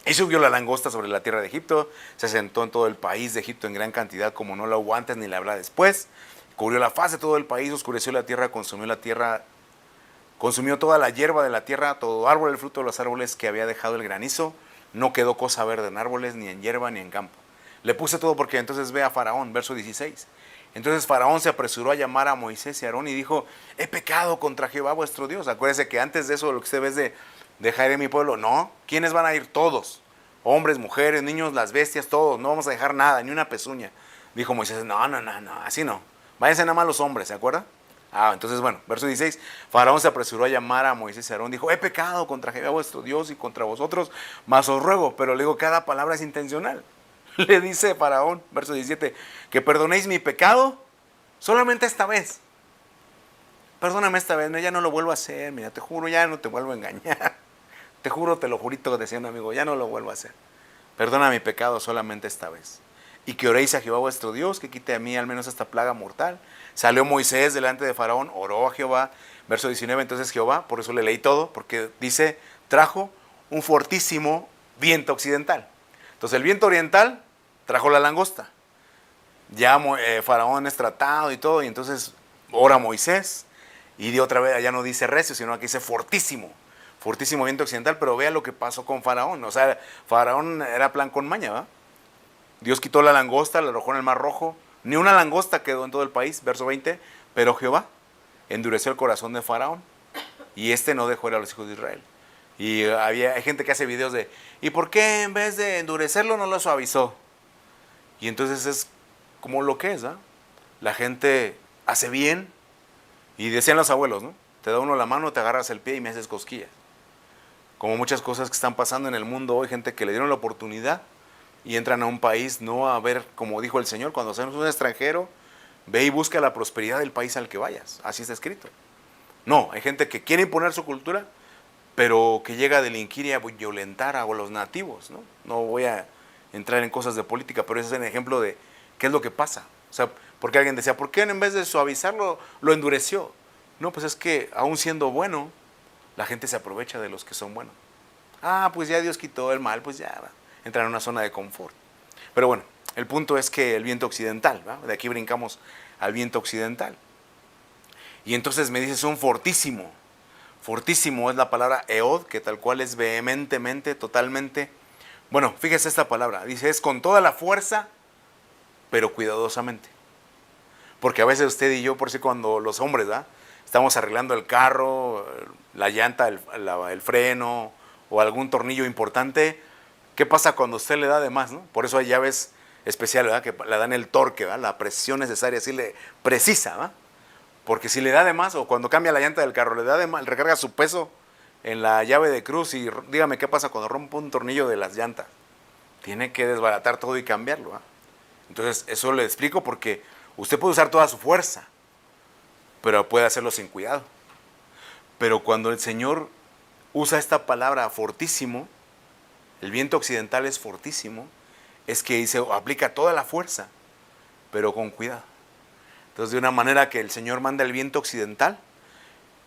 Y subió la langosta sobre la tierra de Egipto, se sentó en todo el país de Egipto en gran cantidad, como no la hubo antes ni la habrá después. Cubrió la faz de todo el país, oscureció la tierra, consumió toda la hierba de la tierra, todo árbol, el fruto de los árboles que había dejado el granizo. No quedó cosa verde en árboles, ni en hierba, ni en campo. Le puse todo porque entonces ve a Faraón, verso 16. Entonces Faraón se apresuró a llamar a Moisés y a Aarón y dijo, he pecado contra Jehová vuestro Dios. Acuérdese que antes de eso lo que usted ve es de dejar ir mi pueblo. No, ¿quiénes van a ir? Todos. Hombres, mujeres, niños, las bestias, todos. No vamos a dejar nada, ni una pezuña. Dijo Moisés, no, así no. Váyanse nada más los hombres, ¿se acuerda? Entonces, verso 16, Faraón se apresuró a llamar a Moisés y a Aarón, dijo, he pecado contra Jehová vuestro Dios y contra vosotros, mas os ruego, pero le digo, cada palabra es intencional. Le dice Faraón, verso 17, que perdonéis mi pecado solamente esta vez. Perdóname esta vez, ya no lo vuelvo a hacer, mira, te juro, ya no te vuelvo a engañar. Te juro, te lo jurito, decía un amigo, ya no lo vuelvo a hacer. Perdona mi pecado solamente esta vez. Y que oréis a Jehová vuestro Dios, que quite a mí al menos esta plaga mortal. Salió Moisés delante de Faraón, oró a Jehová. Verso 19, entonces Jehová, por eso le leí todo, porque dice, trajo un fortísimo viento occidental. Entonces el viento oriental trajo la langosta. Ya Faraón es tratado y todo, y entonces ora Moisés, y de otra vez allá no dice recio, sino aquí dice fortísimo. Fortísimo viento occidental, pero vea lo que pasó con Faraón. O sea, Faraón era plan con maña, ¿va? Dios quitó la langosta, la arrojó en el mar Rojo. Ni una langosta quedó en todo el país, verso 20. Pero Jehová endureció el corazón de Faraón, y no dejó ir a los hijos de Israel. Y hay gente que hace videos de, ¿y por qué en vez de endurecerlo no lo suavizó? Y entonces es como lo que es, ¿ah? La gente hace bien, y decían los abuelos, ¿no? Te da uno la mano, te agarras el pie y me haces cosquillas. Como muchas cosas que están pasando en el mundo hoy, gente que le dieron la oportunidad y entran a un país no a ver, como dijo el Señor, cuando seas un extranjero, ve y busca la prosperidad del país al que vayas. Así está escrito. No, hay gente que quiere imponer su cultura, pero que llega a delinquir y a violentar a los nativos, ¿no? No voy a entrar en cosas de política, pero ese es el ejemplo de qué es lo que pasa. O sea, porque alguien decía, ¿por qué en vez de suavizarlo, lo endureció? No, pues es que aún siendo bueno, la gente se aprovecha de los que son buenos. Ah, pues ya Dios quitó el mal, pues ya va. Entra en una zona de confort. Pero bueno, el punto es que el viento occidental, ¿va? De aquí brincamos al viento occidental. Y entonces me dices un fortísimo. Fortísimo es la palabra eod, que tal cual es vehementemente, totalmente. Bueno, fíjese esta palabra. Dice, es con toda la fuerza, pero cuidadosamente. Porque a veces usted y yo, por si cuando los hombres, ¿va? Estamos arreglando el carro, la llanta, el freno o algún tornillo importante, ¿qué pasa cuando usted le da de más, ¿no? Por eso hay llaves especiales, ¿verdad? Que le dan el torque, ¿verdad? La presión necesaria, así le precisa, ¿verdad? Porque si le da de más, o cuando cambia la llanta del carro, le da de más, recarga su peso en la llave de cruz, y dígame qué pasa cuando rompe un tornillo de las llantas. Tiene que desbaratar todo y cambiarlo, ¿verdad? Entonces, eso le explico porque usted puede usar toda su fuerza, pero puede hacerlo sin cuidado. Pero cuando el Señor usa esta palabra fortísimo, el viento occidental es fortísimo, es que dice, aplica toda la fuerza, pero con cuidado. Entonces, de una manera que el Señor manda el viento occidental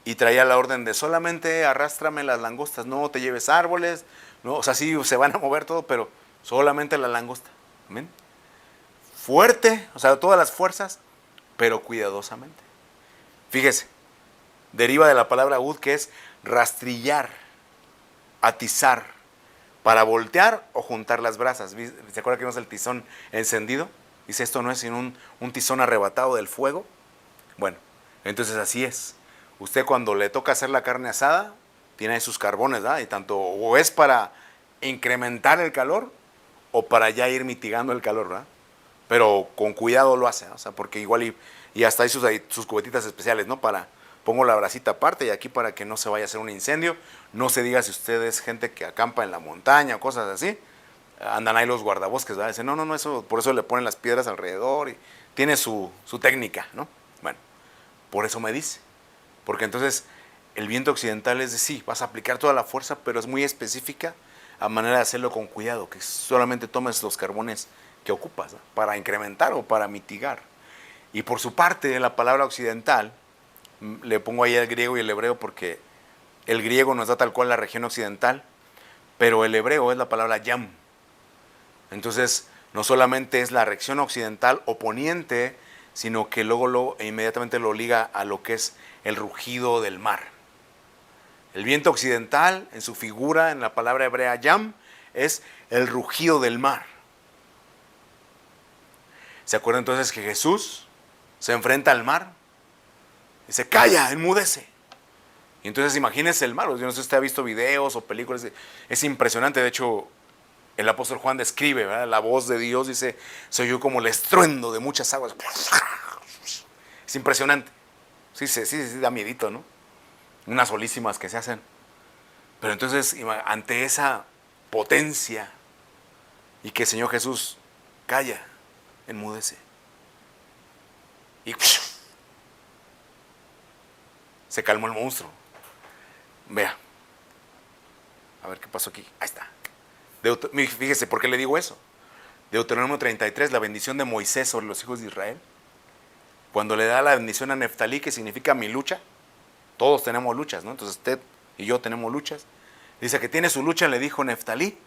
y traía la orden de solamente arrástrame las langostas, no te lleves árboles, no, o sea, sí se van a mover todo, pero solamente la langosta. ¿Amén? Fuerte, o sea, todas las fuerzas, pero cuidadosamente. Fíjese, deriva de la palabra ud, que es rastrillar, atizar, para voltear o juntar las brasas. ¿Se acuerda que vimos el tizón encendido? Dice, esto no es sino un tizón arrebatado del fuego. Bueno, entonces así es. Usted cuando le toca hacer la carne asada, tiene ahí sus carbones, ¿verdad? Y tanto o es para incrementar el calor o para ya ir mitigando el calor, ¿verdad? Pero con cuidado lo hace, ¿no? O sea, porque igual y hasta hay sus cubetitas especiales, ¿no? Pongo la brasita aparte y aquí para que no se vaya a hacer un incendio. No se diga si usted es gente que acampa en la montaña o cosas así. Andan ahí los guardabosques, ¿verdad? Dicen, no, eso, por eso le ponen las piedras alrededor y tiene su técnica, ¿no? Bueno, por eso me dice. Porque entonces el viento occidental es de sí, vas a aplicar toda la fuerza, pero es muy específica a manera de hacerlo con cuidado, que solamente tomes los carbones que ocupas, ¿no? Para incrementar o para mitigar. Y por su parte, la palabra occidental, le pongo ahí el griego y el hebreo porque el griego nos da tal cual la región occidental, pero el hebreo es la palabra yam. Entonces, no solamente es la región occidental o poniente, sino que luego inmediatamente lo liga a lo que es el rugido del mar. El viento occidental, en su figura, en la palabra hebrea yam, es el rugido del mar. ¿Se acuerdan entonces que Jesús se enfrenta al mar? Dice, calla, enmudece. Y entonces imagínese el mar. Yo no sé si usted ha visto videos o películas. Es impresionante. De hecho, el apóstol Juan describe, ¿verdad? La voz de Dios, dice, se oyó como el estruendo de muchas aguas. Es impresionante. Sí, da miedito, ¿no? Unas olísimas que se hacen. Pero entonces, ante esa potencia, y que el Señor Jesús calla, enmudece. Y se calmó el monstruo. Vea. A ver qué pasó aquí. Ahí está. Fíjese, ¿por qué le digo eso? Deuteronomio 33, la bendición de Moisés sobre los hijos de Israel. Cuando le da la bendición a Neftalí, que significa mi lucha. Todos tenemos luchas, ¿no? Entonces usted y yo tenemos luchas. Dice que tiene su lucha, le dijo Neftalí,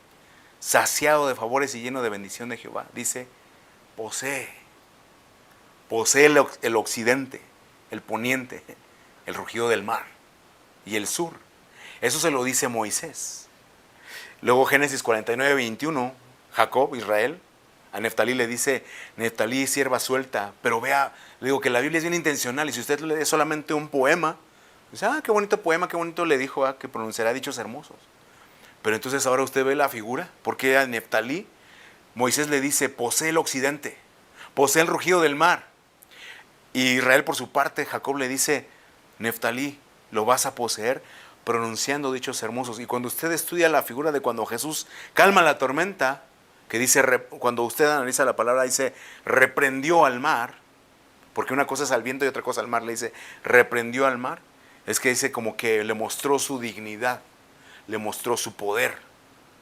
saciado de favores y lleno de bendición de Jehová. Dice, posee el occidente. el poniente, el rugido del mar, y el sur. Eso se lo dice Moisés. Luego Génesis 49, 21, Jacob, Israel, a Neftalí le dice, Neftalí, sierva suelta. Pero vea, le digo que la Biblia es bien intencional, y si usted lee solamente un poema, dice, qué bonito poema, qué bonito le dijo, que pronunciará dichos hermosos. Pero entonces ahora usted ve la figura, porque a Neftalí, Moisés le dice, posee el occidente, posee el rugido del mar. Y Israel por su parte, Jacob le dice, Neftalí, lo vas a poseer pronunciando dichos hermosos. Y cuando usted estudia la figura de cuando Jesús calma la tormenta, que dice, cuando usted analiza la palabra, dice, reprendió al mar, porque una cosa es al viento y otra cosa al mar, le dice, reprendió al mar, es que dice como que le mostró su dignidad, le mostró su poder.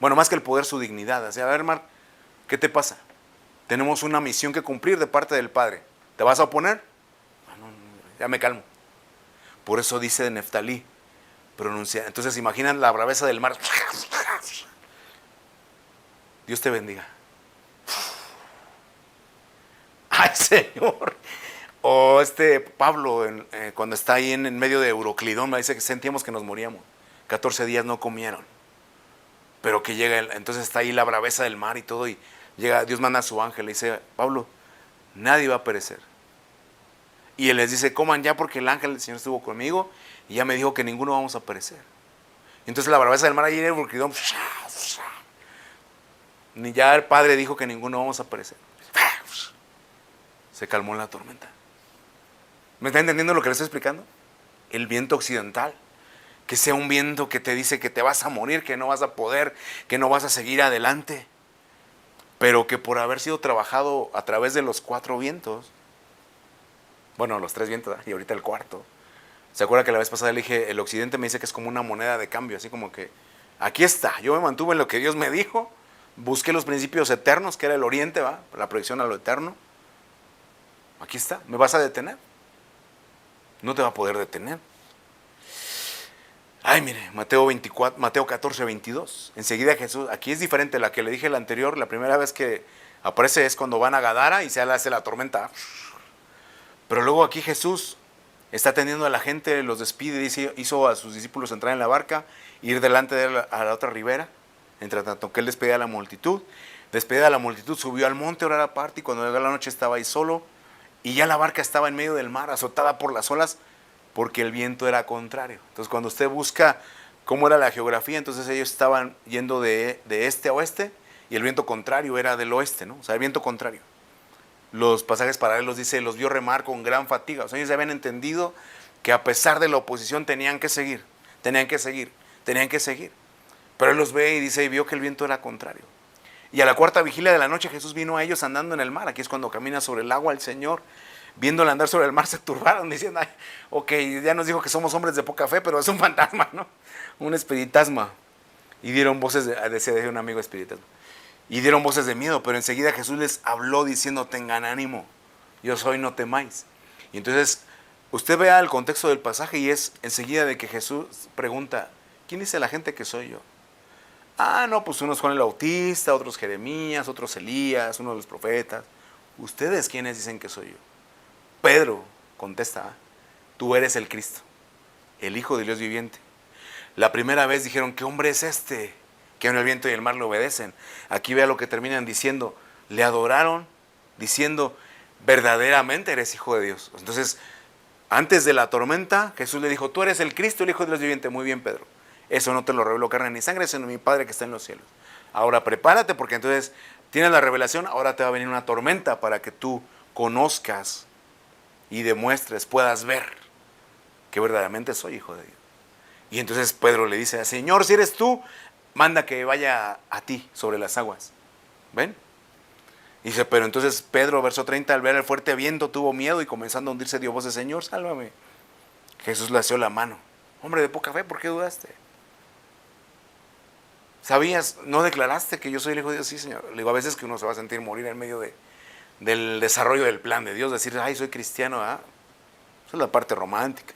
Bueno, más que el poder, su dignidad. O sea, a ver, mar, ¿qué te pasa? Tenemos una misión que cumplir de parte del Padre. ¿Te vas a oponer? No, ya me calmo. Por eso dice de Neftalí, pronuncia. Entonces imaginan la braveza del mar. Dios te bendiga. Ay, Señor. O Pablo, cuando está ahí en medio de Euroclidón, me dice que sentíamos que nos moríamos. 14 días no comieron. Pero que llega, entonces está ahí la braveza del mar y todo, y llega, Dios manda a su ángel, le dice, Pablo, nadie va a perecer. Y él les dice, coman ya, porque el ángel del Señor estuvo conmigo y ya me dijo que ninguno vamos a perecer. Y entonces la braveza del mar ahí en Euroclidón, ni ya el Padre dijo que ninguno vamos a perecer. Se calmó la tormenta. ¿Me está entendiendo lo que le estoy explicando? El viento occidental, que sea un viento que te dice que te vas a morir, que no vas a poder, que no vas a seguir adelante, pero que por haber sido trabajado a través de los 4 vientos, bueno, los 3 vientos, y ahorita el cuarto. ¿Se acuerda que la vez pasada le dije, el occidente me dice que es como una moneda de cambio, así como que, aquí está, yo me mantuve en lo que Dios me dijo, busqué los principios eternos, que era el oriente, ¿va? La proyección a lo eterno. Aquí está, ¿me vas a detener? No te va a poder detener. Ay, mire, Mateo 14, 22. Enseguida Jesús, aquí es diferente, la que le dije la anterior, la primera vez que aparece es cuando van a Gadara y se le hace la tormenta. Pero luego aquí Jesús está atendiendo a la gente, los despide, dice, hizo a sus discípulos entrar en la barca, ir delante de él a la otra ribera, entre tanto que él despedía a la multitud. Despedida a la multitud, subió al monte a orar aparte, y cuando llegó la noche estaba ahí solo, y ya la barca estaba en medio del mar, azotada por las olas, porque el viento era contrario. Entonces cuando usted busca cómo era la geografía, entonces ellos estaban yendo de este a oeste, y el viento contrario era del oeste, ¿no? O sea, el viento contrario. Los pasajes paralelos dice, los vio remar con gran fatiga. O sea, ellos habían entendido que a pesar de la oposición tenían que seguir. Pero él los ve y dice, y vio que el viento era contrario. Y a la 4ª vigilia de la noche Jesús vino a ellos andando en el mar. Aquí es cuando camina sobre el agua el Señor. Viéndole andar sobre el mar se turbaron diciendo, ay, ok, ya nos dijo que somos hombres de poca fe, pero es un fantasma, ¿no? Un espiritasma. Y dieron voces, decía un amigo espiritasma. Y dieron voces de miedo, pero enseguida Jesús les habló diciendo, tengan ánimo, yo soy, no temáis. Y entonces usted vea el contexto del pasaje y es enseguida de que Jesús pregunta, ¿quién dice la gente que soy yo? No, pues unos Juan el Bautista, otros Jeremías, otros Elías, uno de los profetas. ¿Ustedes quiénes dicen que soy yo? Pedro contesta, tú eres el Cristo, el Hijo de Dios viviente. La primera vez dijeron, ¿qué hombre es este que aun el viento y el mar le obedecen? Aquí vea lo que terminan diciendo, le adoraron diciendo, verdaderamente eres Hijo de Dios. Entonces, antes de la tormenta, Jesús le dijo, tú eres el Cristo, el Hijo de Dios viviente. Muy bien, Pedro, eso no te lo reveló carne ni sangre, sino mi Padre que está en los cielos. Ahora prepárate, porque entonces tienes la revelación, ahora te va a venir una tormenta para que tú conozcas y demuestres, puedas ver que verdaderamente soy Hijo de Dios. Y entonces Pedro le dice, Señor, si eres tú, manda que vaya a ti sobre las aguas. ¿Ven? Dice, pero entonces Pedro, verso 30, al ver el fuerte viento tuvo miedo y comenzando a hundirse dio voces, Señor, sálvame. Jesús le asió la mano. Hombre de poca fe, ¿por qué dudaste? ¿Sabías, no declaraste que yo soy el Hijo de Dios? Sí, Señor. Le digo, a veces que uno se va a sentir morir en medio del desarrollo del plan de Dios, decir, ay, soy cristiano, esa es la parte romántica.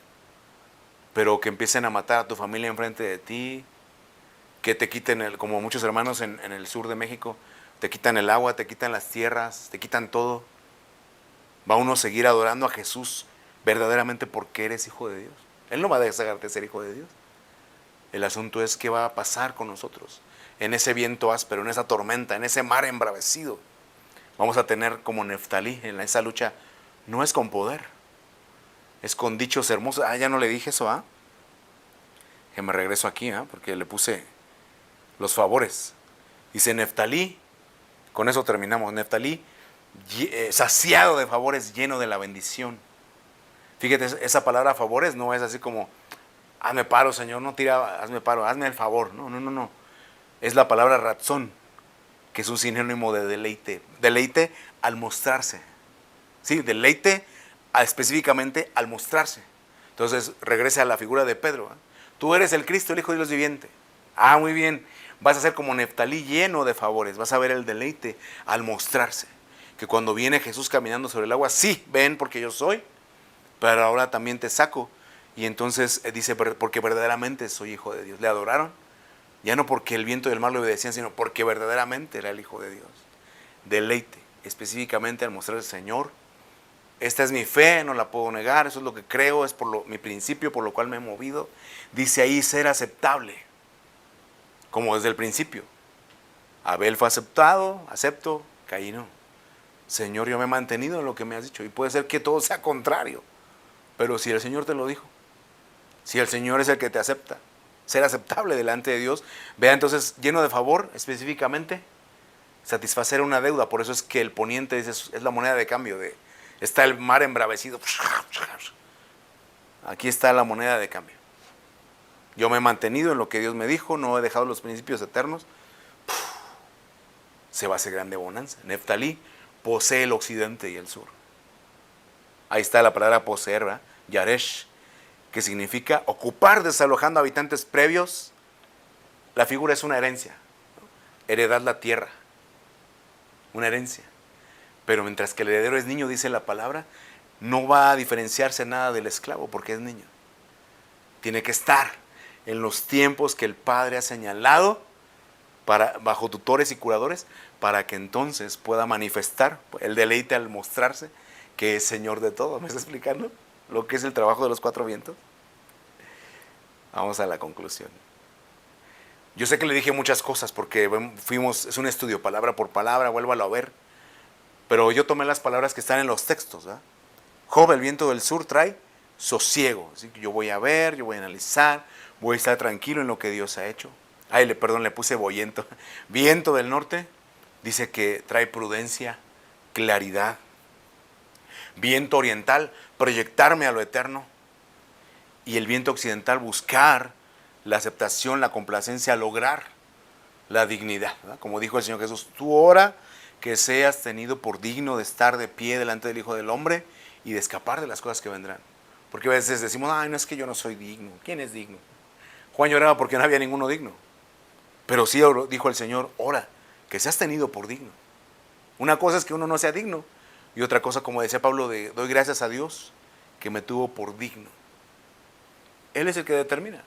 Pero que empiecen a matar a tu familia enfrente de ti, que te quiten, como muchos hermanos en el sur de México, te quitan el agua, te quitan las tierras, te quitan todo. Va uno a seguir adorando a Jesús verdaderamente porque eres hijo de Dios. Él no va a dejarte ser hijo de Dios. El asunto es qué va a pasar con nosotros en ese viento áspero, en esa tormenta, en ese mar embravecido. Vamos a tener como Neftalí en esa lucha. No es con poder, es con dichos hermosos. Ya no le dije eso, que me regreso aquí, porque le puse los favores. Dice Neftalí, con eso terminamos. Neftalí, saciado de favores, lleno de la bendición. Fíjate, esa palabra favores no es así como, hazme paro, Señor, no tira, hazme paro, hazme el favor. No, no, no, no. Es la palabra razón, que es un sinónimo de deleite. Deleite al mostrarse. Sí, deleite específicamente al mostrarse. Entonces regresa a la figura de Pedro. Tú eres el Cristo, el Hijo de Dios viviente. Muy bien. Vas a ser como Neftalí, lleno de favores. Vas a ver el deleite al mostrarse. Que cuando viene Jesús caminando sobre el agua, sí, ven porque yo soy, pero ahora también te saco. Y entonces dice, porque verdaderamente soy hijo de Dios. Le adoraron, ya no porque el viento y el mar le obedecían, sino porque verdaderamente era el Hijo de Dios. Deleite, específicamente al mostrar al Señor. Esta es mi fe, no la puedo negar, eso es lo que creo, es por mi principio, por lo cual me he movido. Dice ahí ser aceptable, como desde el principio. Abel fue aceptado, acepto, Caín no. Señor, yo me he mantenido en lo que me has dicho. Y puede ser que todo sea contrario, pero si el Señor te lo dijo, si el Señor es el que te acepta, ser aceptable delante de Dios, vea entonces, lleno de favor, específicamente, satisfacer una deuda. Por eso es que el poniente dice, es la moneda de cambio. Está el mar embravecido. Aquí está la moneda de cambio. Yo me he mantenido en lo que Dios me dijo, no he dejado los principios eternos. Se va a hacer grande bonanza. Neftalí posee el occidente y el sur. Ahí está la palabra poseer, ¿verdad? Yaresh, que significa ocupar desalojando habitantes previos. La figura es una herencia. Heredar la tierra. Una herencia. Pero mientras que el heredero es niño, dice la palabra, no va a diferenciarse nada del esclavo porque es niño. Tiene que estar en los tiempos que el Padre ha señalado bajo tutores y curadores, para que entonces pueda manifestar el deleite al mostrarse que es Señor de todo. ¿Me está explicando lo que es el trabajo de los cuatro vientos? Vamos a la conclusión. Yo sé que le dije muchas cosas porque es un estudio palabra por palabra, vuélvalo a ver. Pero yo tomé las palabras que están en los textos. Job, el viento del sur, trae sosiego. Así que yo voy a ver, yo voy a analizar, voy a estar tranquilo en lo que Dios ha hecho. Le puse boyento. Viento del norte dice que trae prudencia, claridad. Viento oriental, proyectarme a lo eterno. Y el viento occidental, buscar la aceptación, la complacencia, lograr la dignidad. Como dijo el Señor Jesús, tú ora que seas tenido por digno de estar de pie delante del Hijo del Hombre y de escapar de las cosas que vendrán. Porque a veces decimos, no es que yo no soy digno. ¿Quién es digno? Juan lloraba porque no había ninguno digno. Pero sí dijo el Señor, ora, que seas tenido por digno. Una cosa es que uno no sea digno, y otra cosa, como decía Pablo, doy gracias a Dios que me tuvo por digno. Él es el que determina.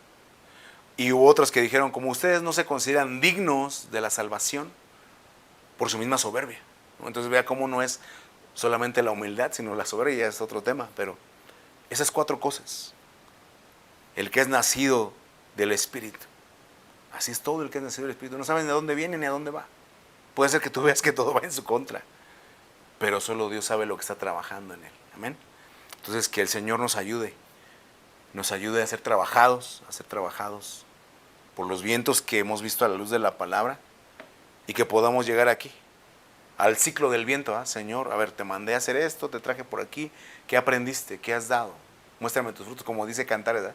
Y hubo otros que dijeron, como ustedes no se consideran dignos de la salvación, por su misma soberbia. Entonces vea cómo no es solamente la humildad, sino la soberbia, ya es otro tema. Pero esas cuatro cosas. El que es nacido del Espíritu. Así es todo el que es nacido del Espíritu. No saben de dónde viene ni a dónde va. Puede ser que tú veas que todo va en su contra, pero solo Dios sabe lo que está trabajando en él. Amén. Entonces que el Señor nos ayude a ser trabajados por los vientos que hemos visto a la luz de la palabra, y que podamos llegar aquí, al ciclo del viento. Señor, a ver, te mandé a hacer esto, te traje por aquí, ¿qué aprendiste? ¿Qué has dado? Muéstrame tus frutos, como dice Cantar, ¿verdad?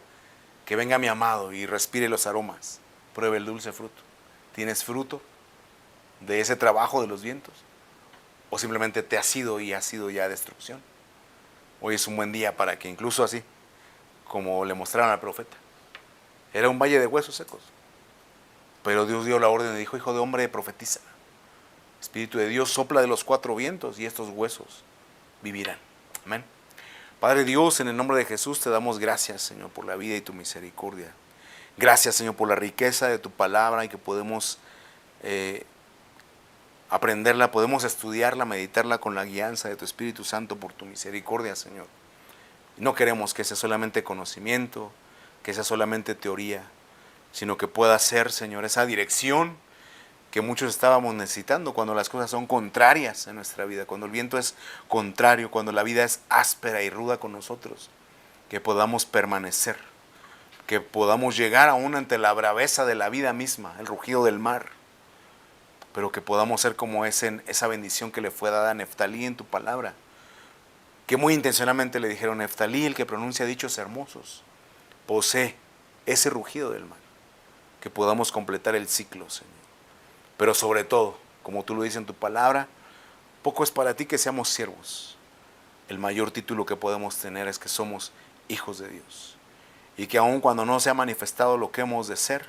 Que venga mi amado y respire los aromas, pruebe el dulce fruto. ¿Tienes fruto de ese trabajo de los vientos? ¿O simplemente te has ido y ha sido ya destrucción? Hoy es un buen día para que incluso así, como le mostraron al profeta, era un valle de huesos secos, pero Dios dio la orden y dijo, hijo de hombre, profetiza. Espíritu de Dios sopla de los cuatro vientos y estos huesos vivirán. Amén. Padre Dios, en el nombre de Jesús te damos gracias, Señor, por la vida y tu misericordia. Gracias, Señor, por la riqueza de tu palabra y que podemos aprenderla, podemos estudiarla, meditarla con la guianza de tu Espíritu Santo por tu misericordia, Señor. No queremos que sea solamente conocimiento, que sea solamente teoría, sino que pueda ser, Señor, esa dirección que muchos estábamos necesitando cuando las cosas son contrarias en nuestra vida, cuando el viento es contrario, cuando la vida es áspera y ruda con nosotros, que podamos permanecer, que podamos llegar aún ante la braveza de la vida misma, el rugido del mar, pero que podamos ser como esa bendición que le fue dada a Neftalí en tu palabra, que muy intencionalmente le dijeron: Neftalí, el que pronuncia dichos hermosos, posee ese rugido del mar, que podamos completar el ciclo, Señor. Pero sobre todo, como tú lo dices en tu palabra, poco es para ti que seamos siervos. El mayor título que podemos tener es que somos hijos de Dios. Y que aun cuando no se ha manifestado lo que hemos de ser,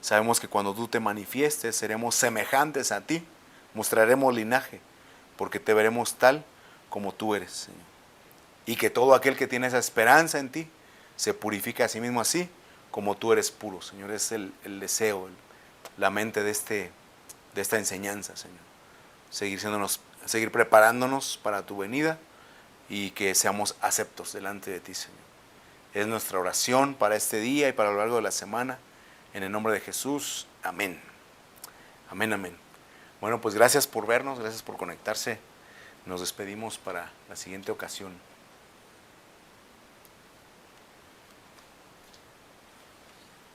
sabemos que cuando tú te manifiestes seremos semejantes a ti, mostraremos linaje, porque te veremos tal como tú eres, Señor. Y que todo aquel que tiene esa esperanza en ti se purifica a sí mismo así como tú eres puro, Señor. Es el deseo, la mente de esta enseñanza, Señor. Seguir preparándonos para tu venida y que seamos aceptos delante de ti, Señor. Es nuestra oración para este día y para lo largo de la semana. En el nombre de Jesús. Amén. Amén, amén. Bueno, pues gracias por vernos, gracias por conectarse. Nos despedimos para la siguiente ocasión.